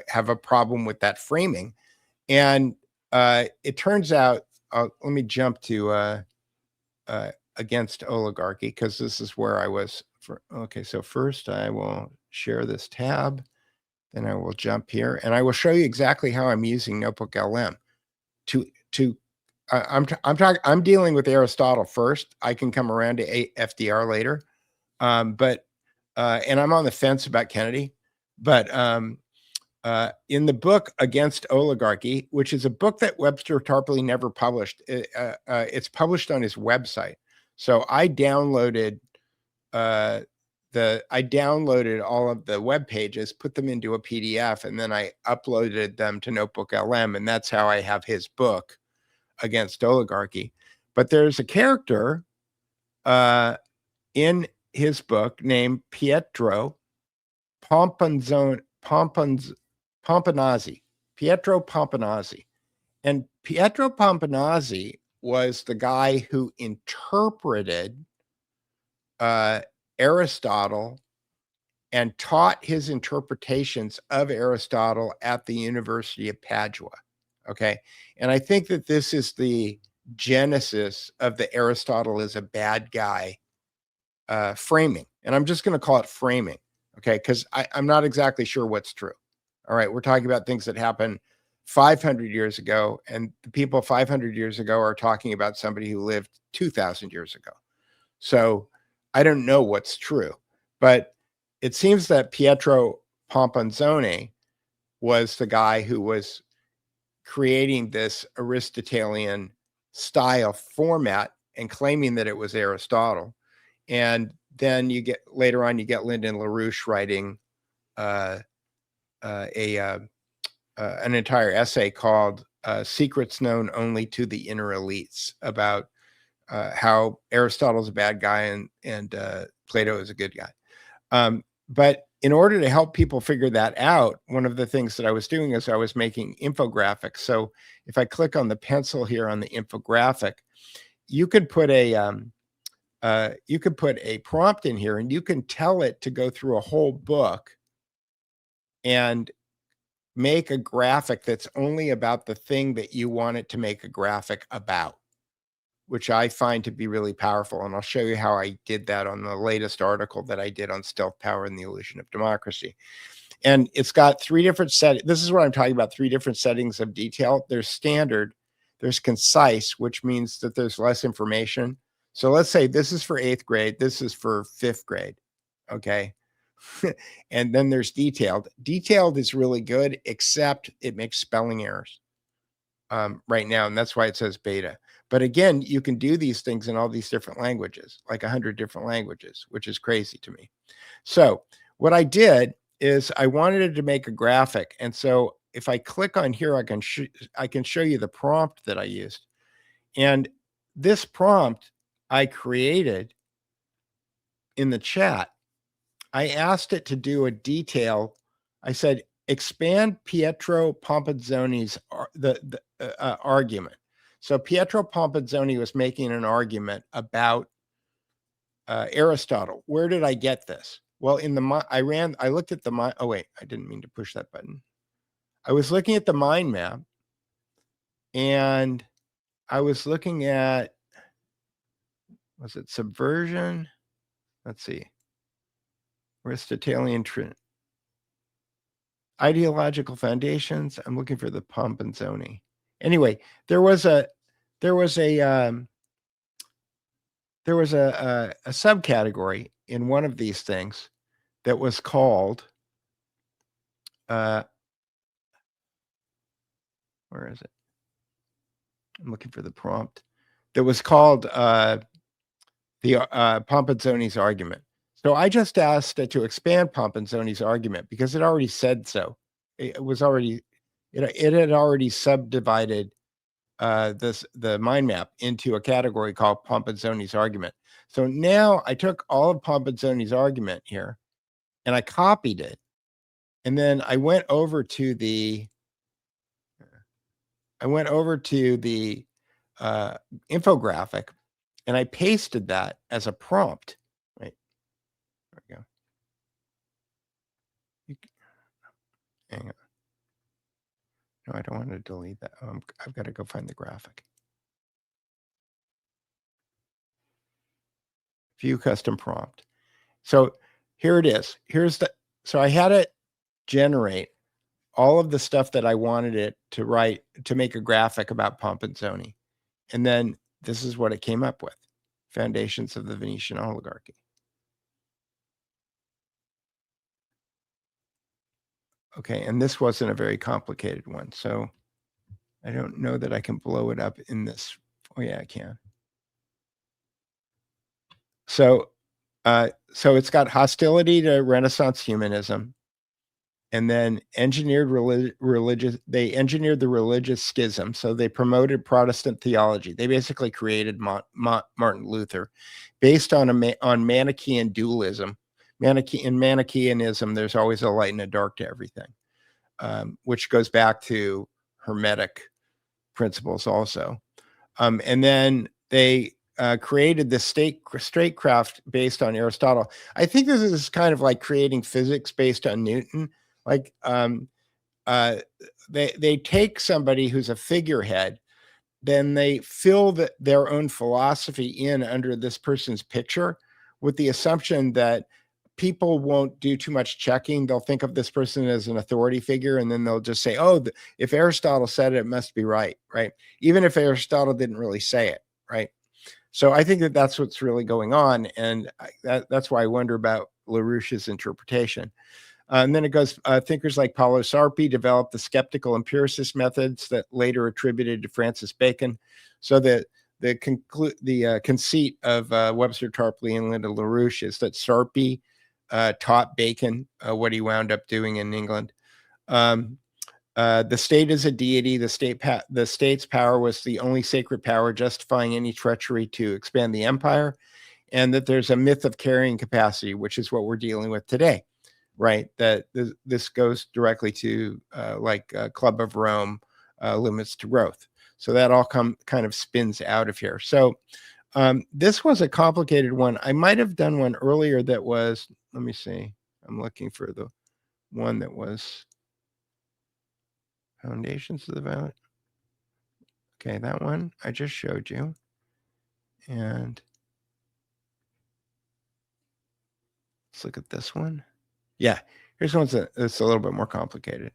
have a problem with that framing. And it turns out, let me jump to against oligarchy, because this is where I was. Okay, so first I will share this tab. Then I will jump here and I will show you exactly how I'm using Notebook LM I'm dealing with Aristotle first. I can come around to FDR later. And I'm on the fence about Kennedy, but in the book Against Oligarchy, which is a book that Webster Tarpley never published, it's published on his website. So I downloaded all of the web pages, put them into a PDF, and then I uploaded them to Notebook LM, and that's how I have his book Against Oligarchy. But there's a character in his book named Pietro Pomponazzi. Pietro Pomponazzi. And Pietro Pomponazzi was the guy who interpreted Aristotle and taught his interpretations of Aristotle at the University of Padua. Okay. And I think that this is the genesis of the Aristotle is a bad guy framing, and I'm just going to call it framing, okay? Because I'm not exactly sure what's true. All right, we're talking about things that happened 500 years ago, and the people 500 years ago are talking about somebody who lived 2,000 years ago. So I don't know what's true, but it seems that Pietro Pomponzoni was the guy who was creating this Aristotelian style format and claiming that it was Aristotle. And then you get later on, you get Lyndon LaRouche writing an entire essay called "Secrets Known Only to the Inner Elites" about how Aristotle's a bad guy and Plato is a good guy. But in order to help people figure that out, one of the things that I was doing is I was making infographics. So if I click on the pencil here on the infographic, you could put a prompt in here, and you can tell it to go through a whole book and make a graphic that's only about the thing that you want it to make a graphic about, which I find to be really powerful. And I'll show you how I did that on the latest article that I did on stealth power and the illusion of democracy. And it's got 3 different settings. This is what I'm talking about, 3 different settings of detail. There's standard, there's concise, which means that there's less information. So let's say this is for 8th grade, this is for 5th grade, okay? And then there's detailed. Detailed is really good, except it makes spelling errors right now, and that's why it says beta. But again, you can do these things in all these different languages, like 100 different languages, which is crazy to me. So what I did is I wanted it to make a graphic. And so if I click on here, I can show you the prompt that I used. And this prompt I created in the chat. I asked it to do a detail. I said, expand Pietro Pomponzoni's argument. So Pietro Pomponzoni was making an argument about Aristotle. Where did I get this? Well, I looked at the oh wait, I didn't mean to push that button. I was looking at the mind map, and I was looking at, was it subversion? Let's see. Aristotelian ideological foundations. I'm looking for the Pomponzoni. Anyway, there was a subcategory in one of these things that was called where is it? I'm looking for the prompt. That was called the Pomponzoni's argument. So I just asked it to expand Pomponzoni's argument because it already said so. It was already, it had already subdivided the mind map into a category called Pomponzoni's argument. So now I took all of Pomponzoni's argument here and I copied it. And then I went over to the infographic, and I pasted that as a prompt. Right. There we go. Hang on. No, I don't want to delete that. I've got to go find the graphic. View custom prompt. So here it is. So I had it generate all of the stuff that I wanted it to write to make a graphic about Pomponzoni. And then this is what it came up with. Foundations of the Venetian oligarchy. Okay, and this wasn't a very complicated one, so I don't know that I can blow it up in this. Oh yeah, I can. So it's got hostility to Renaissance humanism, and then engineered they engineered the religious schism. So they promoted Protestant theology. They basically created Martin Luther based on Manichaean dualism. In Manichaeanism, there's always a light and a dark to everything, which goes back to Hermetic principles also. And then they created this statecraft based on Aristotle. I think this is kind of like creating physics based on Newton. Like they take somebody who's a figurehead, then they fill their own philosophy in under this person's picture, with the assumption that people won't do too much checking. They'll think of this person as an authority figure, and then they'll just say, oh, if Aristotle said it, it must be right, right? Even if Aristotle didn't really say it, right? So I think that that's what's really going on, and that's why I wonder about LaRouche's interpretation. And then it goes, thinkers like Paulo Sarpi developed the skeptical empiricist methods that later attributed to Francis Bacon. So the conceit of Webster Tarpley and Linda LaRouche is that Sarpi taught Bacon what he wound up doing in England. The state is a deity. The state's power was the only sacred power justifying any treachery to expand the empire, and that there's a myth of carrying capacity, which is what we're dealing with today, right? That this goes directly to Club of Rome, limits to growth. So that all kind of spins out of here. So this was a complicated one. I might have done one earlier that was, let me see. I'm looking for the one that was Foundations of the Value. Okay, that one I just showed you. And let's look at this one. Yeah, here's one that's a little bit more complicated.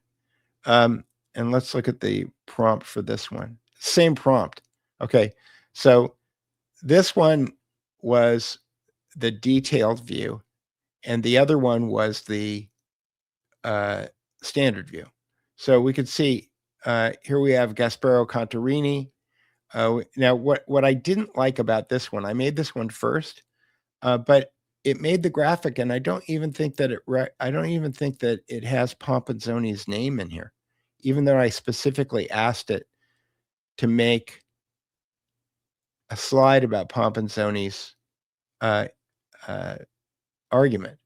And let's look at the prompt for this one. Same prompt. Okay, so this one was the detailed view, and the other one was the standard view. So we could see here we have Gasparo Contarini. Now, what I didn't like about this one, I made this one first, but it made the graphic, and I don't even think that it has Pompanzoni's name in here, even though I specifically asked it to make a slide about Pompanzoni's argument.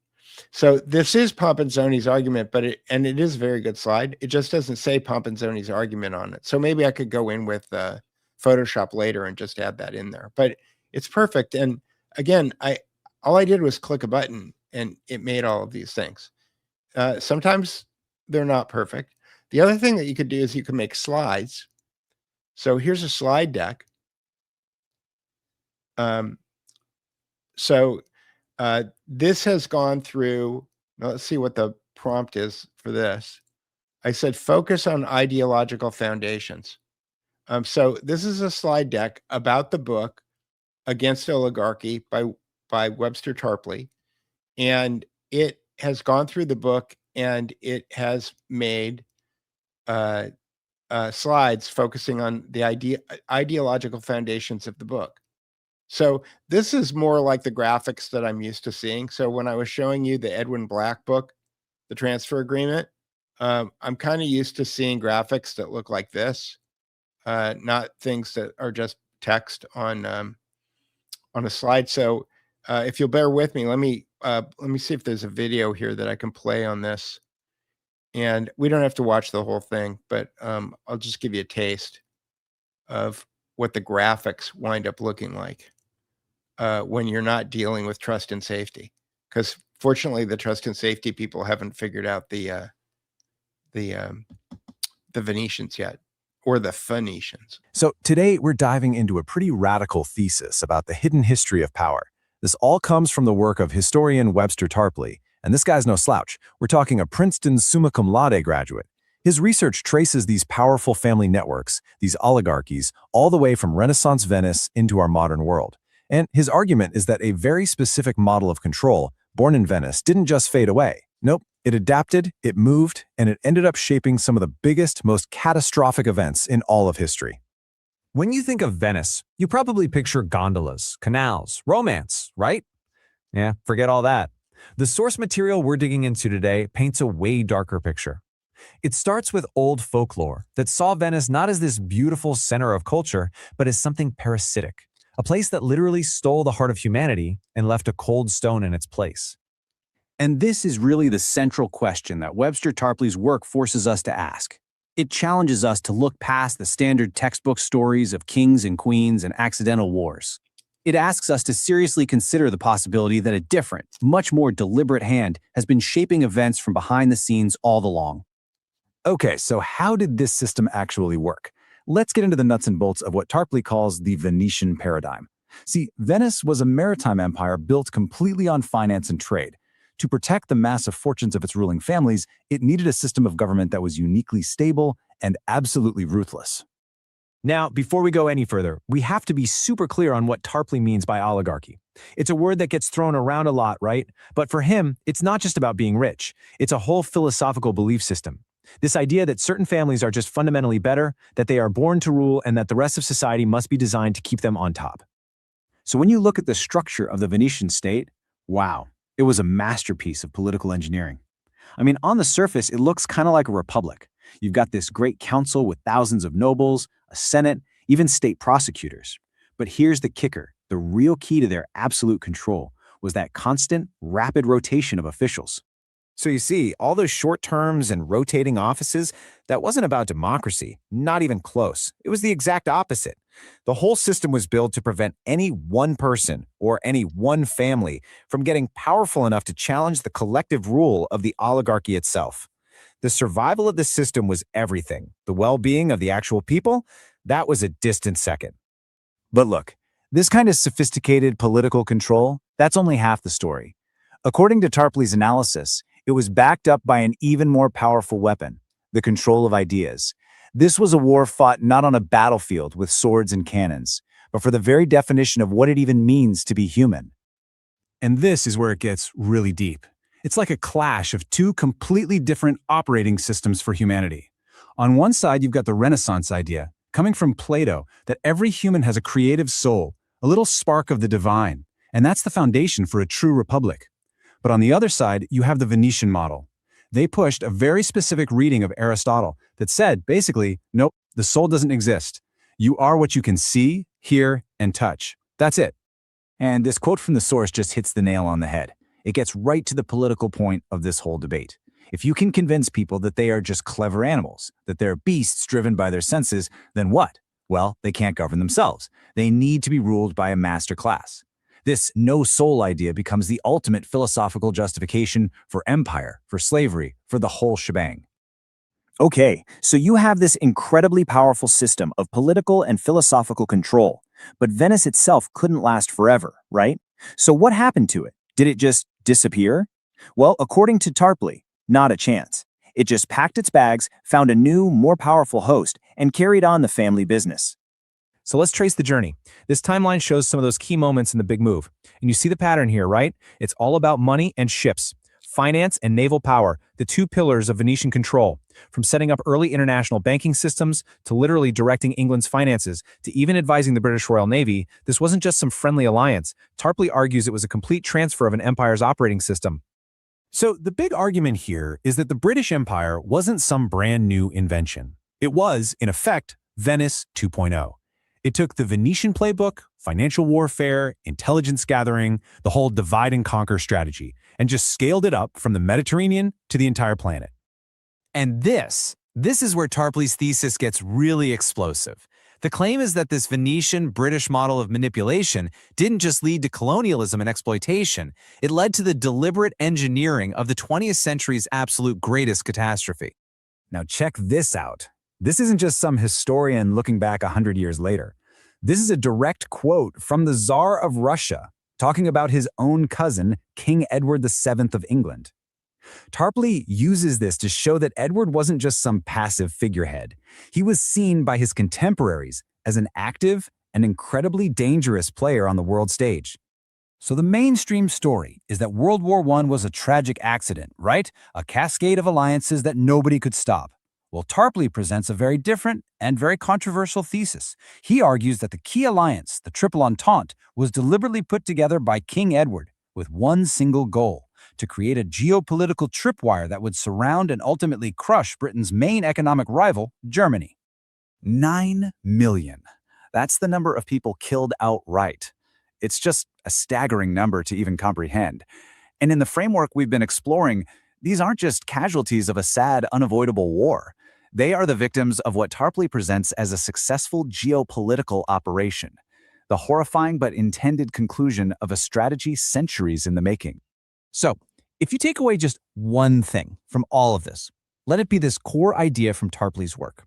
So this is Pompanzoni's argument, but it is a very good slide. It just doesn't say Pompanzoni's argument on it. So maybe I could go in with Photoshop later and just add that in there. But it's perfect. And again, all I did was click a button and it made all of these things. Sometimes they're not perfect. The other thing that you could do is you can make slides. So here's a slide deck. This has gone through, now let's see what the prompt is for this. I said, focus on ideological foundations. So this is a slide deck about the book Against Oligarchy by Webster Tarpley. And it has gone through the book and it has made slides focusing on the ideological foundations of the book. So this is more like the graphics that I'm used to seeing. So when I was showing you the Edwin Black book, The Transfer Agreement, I'm kind of used to seeing graphics that look like this, not things that are just text on a slide. So if you'll bear with me, let me see if there's a video here that I can play on this. And we don't have to watch the whole thing, but I'll just give you a taste of what the graphics wind up looking like when you're not dealing with trust and safety. Because fortunately, the trust and safety people haven't figured out the Venetians yet, or the Phoenicians. So today we're diving into a pretty radical thesis about the hidden history of power. This all comes from the work of historian Webster Tarpley, and this guy's no slouch. We're talking a Princeton summa cum laude graduate. His research traces these powerful family networks, these oligarchies, all the way from Renaissance Venice into our modern world. And his argument is that a very specific model of control, born in Venice, didn't just fade away. Nope, it adapted, it moved, and it ended up shaping some of the biggest, most catastrophic events in all of history. When you think of Venice, you probably picture gondolas, canals, romance, right? Yeah, forget all that. The source material we're digging into today paints a way darker picture. It starts with old folklore that saw Venice not as this beautiful center of culture, but as something parasitic, a place that literally stole the heart of humanity and left a cold stone in its place. And this is really the central question that Webster Tarpley's work forces us to ask. It challenges us to look past the standard textbook stories of kings and queens and accidental wars. It asks us to seriously consider the possibility that a different, much more deliberate hand has been shaping events from behind the scenes all along. Okay, so how did this system actually work? Let's get into the nuts and bolts of what Tarpley calls the Venetian paradigm. See, Venice was a maritime empire built completely on finance and trade. To protect the massive fortunes of its ruling families, it needed a system of government that was uniquely stable and absolutely ruthless. Now, before we go any further, we have to be super clear on what Tarpley means by oligarchy. It's a word that gets thrown around a lot, right? But for him, it's not just about being rich. It's a whole philosophical belief system. This idea that certain families are just fundamentally better, that they are born to rule, and that the rest of society must be designed to keep them on top. So when you look at the structure of the Venetian state, wow, it was a masterpiece of political engineering. I mean, on the surface, it looks kind of like a republic. You've got this great council with thousands of nobles, a senate, even state prosecutors. But here's the kicker. The real key to their absolute control was that constant, rapid rotation of officials. So you see, all those short terms and rotating offices, that wasn't about democracy, not even close. It was the exact opposite. The whole system was built to prevent any one person or any one family from getting powerful enough to challenge the collective rule of the oligarchy itself. The survival of the system was everything. The well-being of the actual people, that was a distant second. But look, this kind of sophisticated political control, that's only half the story. According to Tarpley's analysis, it was backed up by an even more powerful weapon, the control of ideas. This was a war fought not on a battlefield with swords and cannons, but for the very definition of what it even means to be human. And this is where it gets really deep. It's like a clash of two completely different operating systems for humanity. On one side, you've got the Renaissance idea, coming from Plato, that every human has a creative soul, a little spark of the divine, and that's the foundation for a true republic. But on the other side, you have the Venetian model. They pushed a very specific reading of Aristotle that said, basically, nope, the soul doesn't exist. You are what you can see, hear, and touch. That's it. And this quote from the source just hits the nail on the head. It gets right to the political point of this whole debate. If you can convince people that they are just clever animals, that they're beasts driven by their senses, then what? Well, they can't govern themselves. They need to be ruled by a master class. This no-soul idea becomes the ultimate philosophical justification for empire, for slavery, for the whole shebang. Okay, so you have this incredibly powerful system of political and philosophical control, but Venice itself couldn't last forever, right? So what happened to it? Did it just disappear? Well, according to Tarpley, not a chance. It just packed its bags, found a new, more powerful host, and carried on the family business. So let's trace the journey. This timeline shows some of those key moments in the big move. And you see the pattern here, right? It's all about money and ships, finance and naval power, the two pillars of Venetian control. From setting up early international banking systems to literally directing England's finances to even advising the British Royal Navy, this wasn't just some friendly alliance. Tarpley argues it was a complete transfer of an empire's operating system. So the big argument here is that the British Empire wasn't some brand new invention. It was, in effect, Venice 2.0. It took the Venetian playbook, financial warfare, intelligence gathering, the whole divide and conquer strategy, and just scaled it up from the Mediterranean to the entire planet. And this is where Tarpley's thesis gets really explosive. The claim is that this Venetian-British model of manipulation didn't just lead to colonialism and exploitation, it led to the deliberate engineering of the 20th century's absolute greatest catastrophe. Now check this out. This isn't just some historian looking back 100 years later. This is a direct quote from the Tsar of Russia, talking about his own cousin, King Edward VII of England. Tarpley uses this to show that Edward wasn't just some passive figurehead. He was seen by his contemporaries as an active and incredibly dangerous player on the world stage. So the mainstream story is that World War I was a tragic accident, right? A cascade of alliances that nobody could stop. Well, Tarpley presents a very different and very controversial thesis. He argues that the key alliance, the Triple Entente, was deliberately put together by King Edward with one single goal: to create a geopolitical tripwire that would surround and ultimately crush Britain's main economic rival, Germany. 9 million. That's the number of people killed outright. It's just a staggering number to even comprehend. And in the framework we've been exploring, these aren't just casualties of a sad, unavoidable war. They are the victims of what Tarpley presents as a successful geopolitical operation, the horrifying but intended conclusion of a strategy centuries in the making. So, if you take away just one thing from all of this, let it be this core idea from Tarpley's work.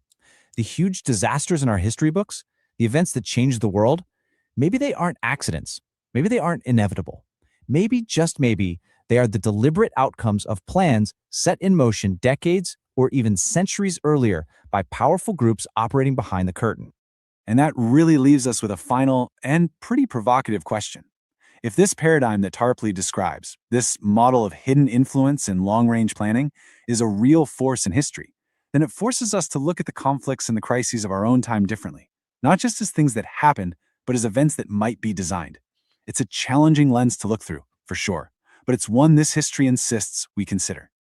The huge disasters in our history books, the events that changed the world, Maybe they aren't accidents. Maybe they aren't inevitable. Maybe, just maybe, they are the deliberate outcomes of plans set in motion decades or even centuries earlier by powerful groups operating behind the curtain. And that really leaves us with a final and pretty provocative question. If this paradigm that Tarpley describes, this model of hidden influence and long-range planning, is a real force in history, then it forces us to look at the conflicts and the crises of our own time differently, not just as things that happened, but as events that might be designed. It's a challenging lens to look through, for sure, but it's one this history insists we consider.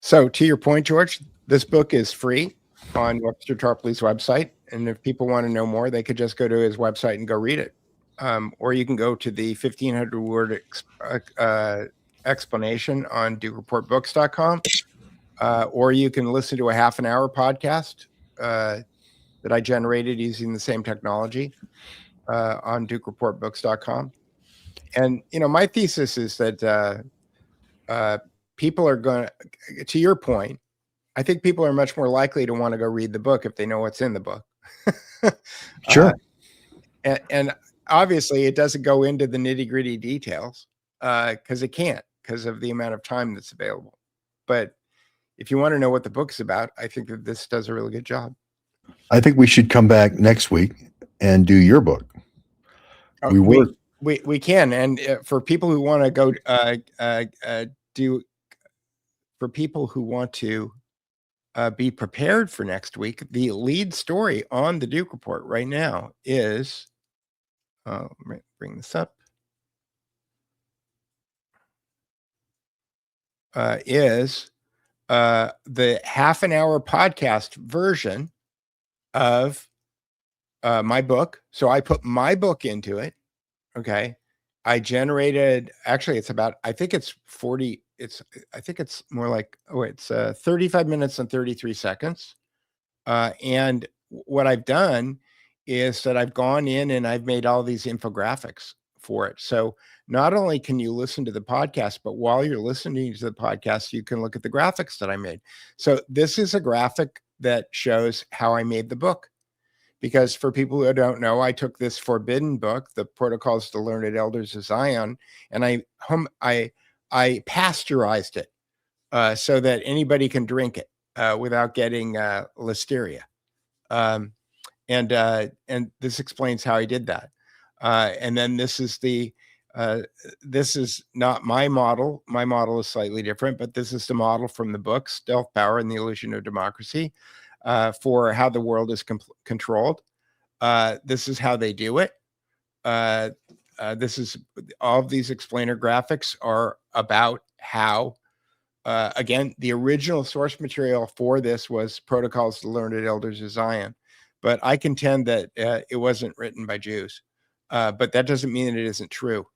So, to your point, George, this book is free on Webster Tarpley's website. And if people want to know more, they could just go to his website and go read it. Or you can go to the 1,500 word explanation on DukeReportBooks.com. Or you can listen to a half an hour podcast that I generated using the same technology on DukeReportBooks.com. And, my thesis is that people are going to your point, I think people are much more likely to want to go read the book if they know what's in the book. Sure. And obviously it doesn't go into the nitty gritty details because it can't, because of the amount of time that's available. But if you want to know what the book's about, I think that this does a really good job. I think we should come back next week and do your book. We can. And for people who want to go for people who want to be prepared for next week, the lead story on the Duke Report right now is, let me bring this up, is the half an hour podcast version of my book. So I put my book into it. Okay. I generated, actually it's about, I think it's more like, it's 35 minutes and 33 seconds. And what I've done is that I've gone in and I've made all these infographics for it. So not only can you listen to the podcast, but while you're listening to the podcast, you can look at the graphics that I made. So this is a graphic that shows how I made the book. Because for people who don't know, I took this forbidden book, The Protocols of the Learned Elders of Zion, and I pasteurized it so that anybody can drink it without getting listeria. And this explains how I did that. And then this is this is not my model. My model is slightly different, but this is the model from the book, Stealth Power and the Illusion of Democracy, for how the world is controlled. This is how they do it. This is all of these explainer graphics are about how, again, the original source material for this was Protocols of the Learned Elders of Zion, but I contend that it wasn't written by Jews. But that doesn't mean that it isn't true.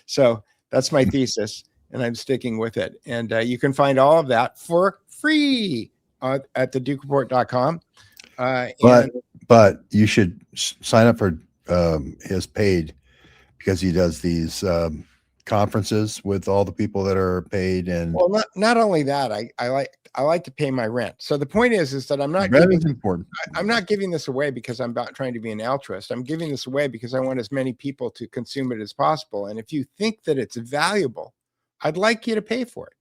So that's my thesis, and I'm sticking with it. And you can find all of that for free at thedukereport.com. But you should sign up for his paid, because he does these conferences with all the people that are paid. And well, not only that, I like to pay my rent. So the point is that I'm not important. I'm not giving this away because I'm about trying to be an altruist. I'm giving this away because I want as many people to consume it as possible. And if you think that it's valuable, I'd like you to pay for it.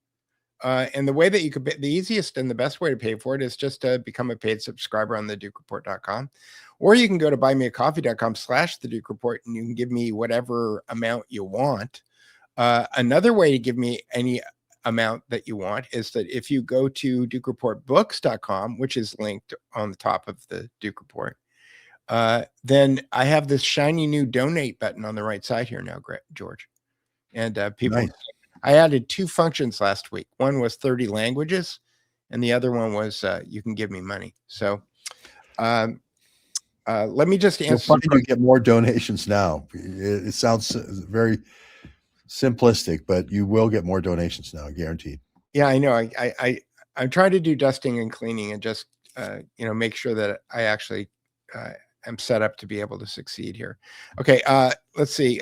And the way that you could the easiest and the best way to pay for it is just to become a paid subscriber on thedukereport.com, or you can go to buymeacoffee.com/thedukereport and you can give me whatever amount you want. Another way to give me any amount that you want is that if you go to DukeReportBooks.com, which is linked on the top of the Duke Report, then I have this shiny new donate button on the right side here now, George. And people, nice. I added 2 functions last week. One was 30 languages, and the other one was you can give me money. So let me just answer. You get more donations now. It sounds very simplistic, but you will get more donations now, guaranteed. Yeah, I know. I'm trying to do dusting and cleaning and just make sure that I actually am set up to be able to succeed here. Okay, let's see.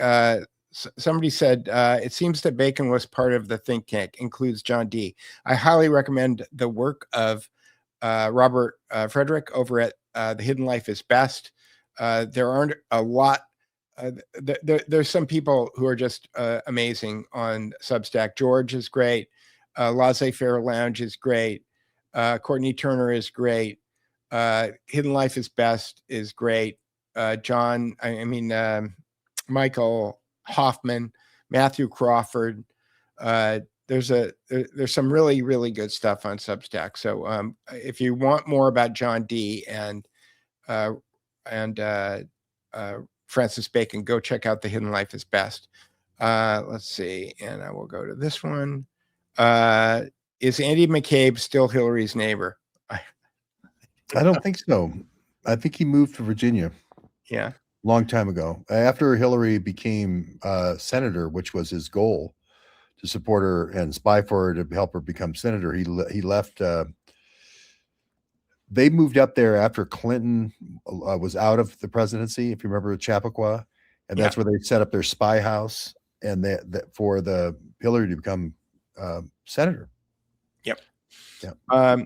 Somebody said it seems that Bacon was part of the think tank, includes John Dee. I highly recommend the work of Robert Frederick over at The Hidden Life is Best. There aren't a lot. There's some people who are just amazing on Substack. George is great. Laissez-faire Lounge is great. Courtney Turner is great. Hidden Life is Best is great. John, Michael Hoffman, Matthew Crawford. There's some really, really good stuff on Substack. So if you want more about John Dee and Francis Bacon, go check out The Hidden Life is Best. Let's see, and I will go to this one. Is Andy McCabe still Hillary's neighbor? I don't think so. I think he moved to Virginia. Yeah. Long time ago. After Hillary became senator, which was his goal, to support her and spy for her to help her become senator, he left. They moved up there after Clinton was out of the presidency, if you remember Chappaqua, and that's where they set up their spy house, and for the Hillary to become senator. Yep. Yeah.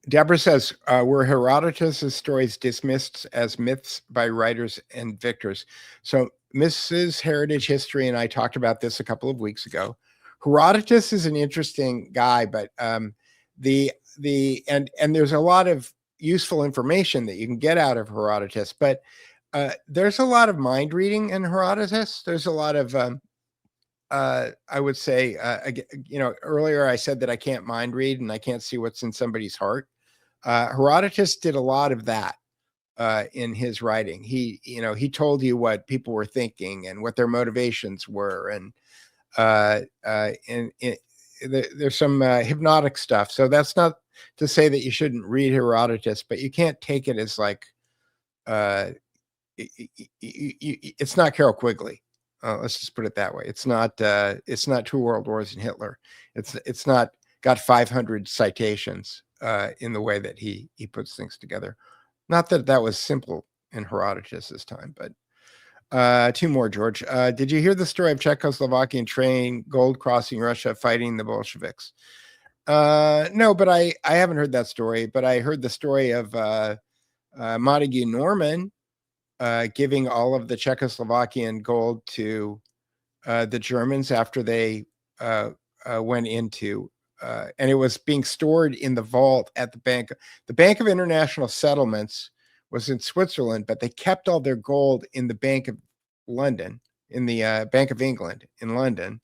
Deborah says, were Herodotus' stories dismissed as myths by writers and victors? So Mrs. Heritage History and I talked about this a couple of weeks ago. Herodotus is an interesting guy, but there's a lot of useful information that you can get out of Herodotus, but there's a lot of mind reading in Herodotus. There's a lot of I would say, earlier I said that I can't mind read and I can't see what's in somebody's heart. Herodotus did a lot of that in his writing. He told you what people were thinking and what their motivations were, and there's some hypnotic stuff. So that's not to say that you shouldn't read Herodotus, but you can't take it as like it's not Carol Quigley. Let's just put it that way. It's not Two World Wars and Hitler. It's not got 500 citations in the way that he puts things together. Not that that was simple in Herodotus's time, but two more, George. Did you hear the story of Czechoslovakian train gold crossing Russia fighting the Bolsheviks? No, but I haven't heard that story, but I heard the story of Montague Norman giving all of the Czechoslovakian gold to the Germans after they went into, and it was being stored in the vault at the bank. The Bank of International Settlements was in Switzerland, but they kept all their gold in the Bank of London, in the Bank of England in London.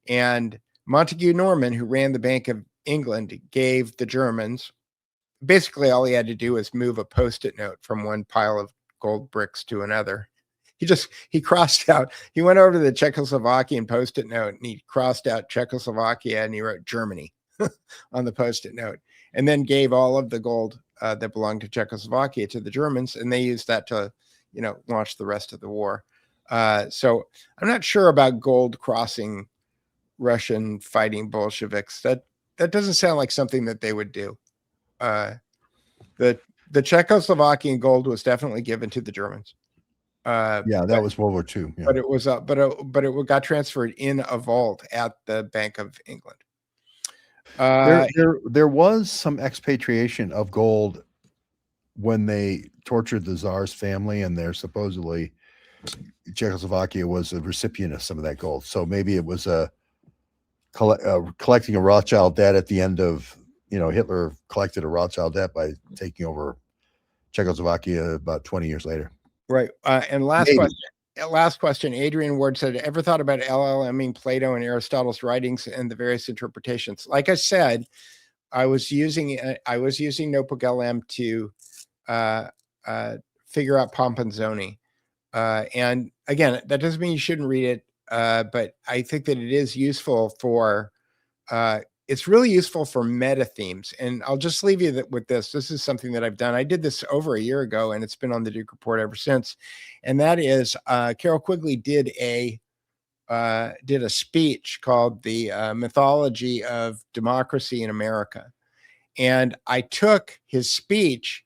And Montague Norman, who ran the Bank of England, gave the Germans, basically all he had to do was move a Post-it note from one pile of gold bricks to another. He crossed out, he went over to the Czechoslovakian Post-it note and he crossed out Czechoslovakia and he wrote Germany on the Post-it note, and then gave all of the gold that belonged to Czechoslovakia to the Germans, and they used that to, launch the rest of the war. So I'm not sure about gold crossing Russian fighting Bolsheviks. That doesn't sound like something that they would do. The Czechoslovakian gold was definitely given to the Germans. That was World War II. Yeah. But it was but it got transferred in a vault at the Bank of England. There was some expatriation of gold when they tortured the Tsar's family, and they're supposedly Czechoslovakia was a recipient of some of that gold. So maybe it was collecting a Rothschild debt at the end of, Hitler collected a Rothschild debt by taking over Czechoslovakia about 20 years later. Right. And last question. Adrian Ward said, ever thought about LLMing Plato and Aristotle's writings and the various interpretations? Like I said, I was using Notebook LM to figure out Pompenzoni. And again, that doesn't mean you shouldn't read it, but I think that it is useful for, it's really useful for meta themes. And I'll just leave you with this. This is something that I've done. I did this over a year ago, and it's been on the Duke Report ever since. And that is, Carol Quigley did a speech called "The Mythology of Democracy in America," and I took his speech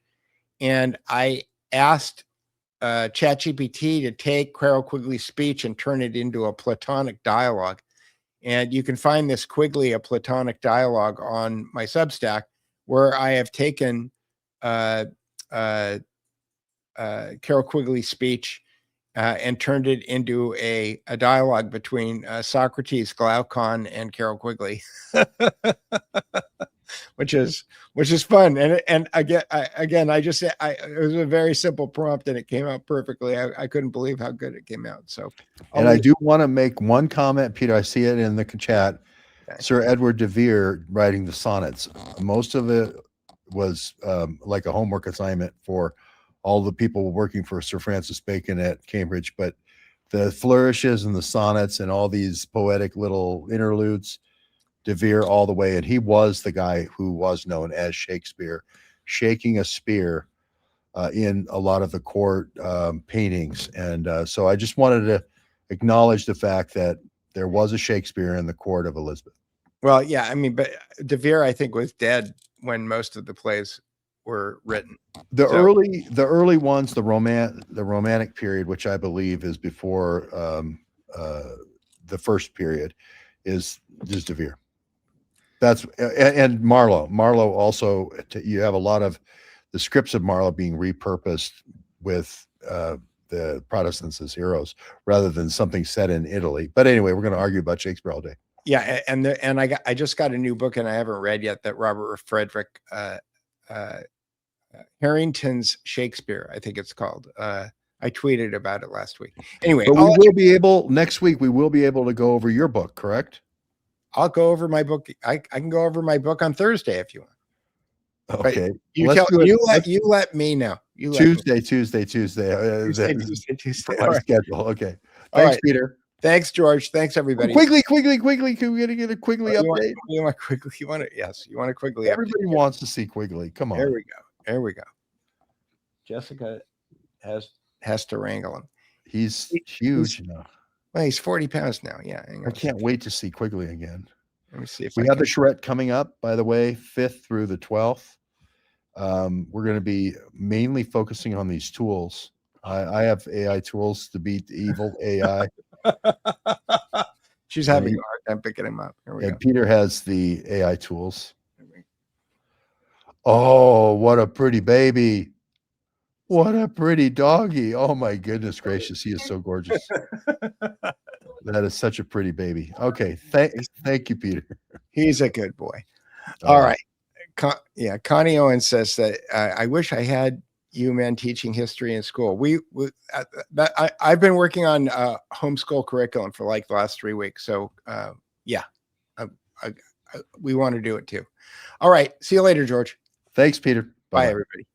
and I asked ChatGPT to take Carol Quigley's speech and turn it into a Platonic dialogue. And you can find this Quigley, a Platonic dialogue, on my Substack, where I have taken Carol Quigley's speech and turned it into a dialogue between Socrates, Glaucon, and Carol Quigley, which is fun. And again, it was a very simple prompt, and it came out perfectly. I couldn't believe how good it came out. So, And I do want to make one comment, Peter. I see it in the chat. Okay. Sir Edward de Vere writing the sonnets. Most of it was like a homework assignment for all the people working for Sir Francis Bacon at Cambridge, but the flourishes and the sonnets and all these poetic little interludes, de Vere all the way. And he was the guy who was known as Shakespeare, shaking a spear in a lot of the court paintings. And so I just wanted to acknowledge the fact that there was a Shakespeare in the court of Elizabeth. Well, yeah, I mean, but de Vere, I think, was dead when most of the plays were written. The early ones, the romantic period, which I believe is before the first period, is de Vere. That's and Marlowe. Marlowe also, you have a lot of the scripts of Marlowe being repurposed with the Protestants as heroes rather than something set in Italy. But anyway, we're going to argue about Shakespeare all day. Yeah, and I just got a new book and I haven't read yet, that Robert Frederick Harrington's Shakespeare, I think it's called. I tweeted about it last week. Anyway, but we will be able next week. We will be able to go over your book, correct? I'll go over my book. I can go over my book on Thursday if you want. Okay, but you let me know. Tuesday. Tuesday. My schedule. Okay. Thanks, Peter. Thanks, George. Thanks, everybody. Quigley. Can we get a Quigley update? You want Quigley? You want a Quigley? Everybody wants to see Quigley. Come on. There we go. Jessica has to wrangle him. He's huge now. Well, he's 40 pounds now. Yeah. I can't wait to see Quigley again. Let me see if we have the charrette coming up, by the way, 5th through the 12th. We're going to be mainly focusing on these tools. I have AI tools to beat the evil AI. She's having a hard time picking him up. And Peter has the AI tools. Oh, what a pretty baby. What a pretty doggy. Oh my goodness gracious. He is so gorgeous. That is such a pretty baby. Okay. Thank you, Peter. He's a good boy. All right. Connie Owen says that I wish I had you men teaching history in school. I've been working on homeschool curriculum for like the last 3 weeks. So we want to do it too. All right. See you later, George. Thanks, Peter. Bye everybody.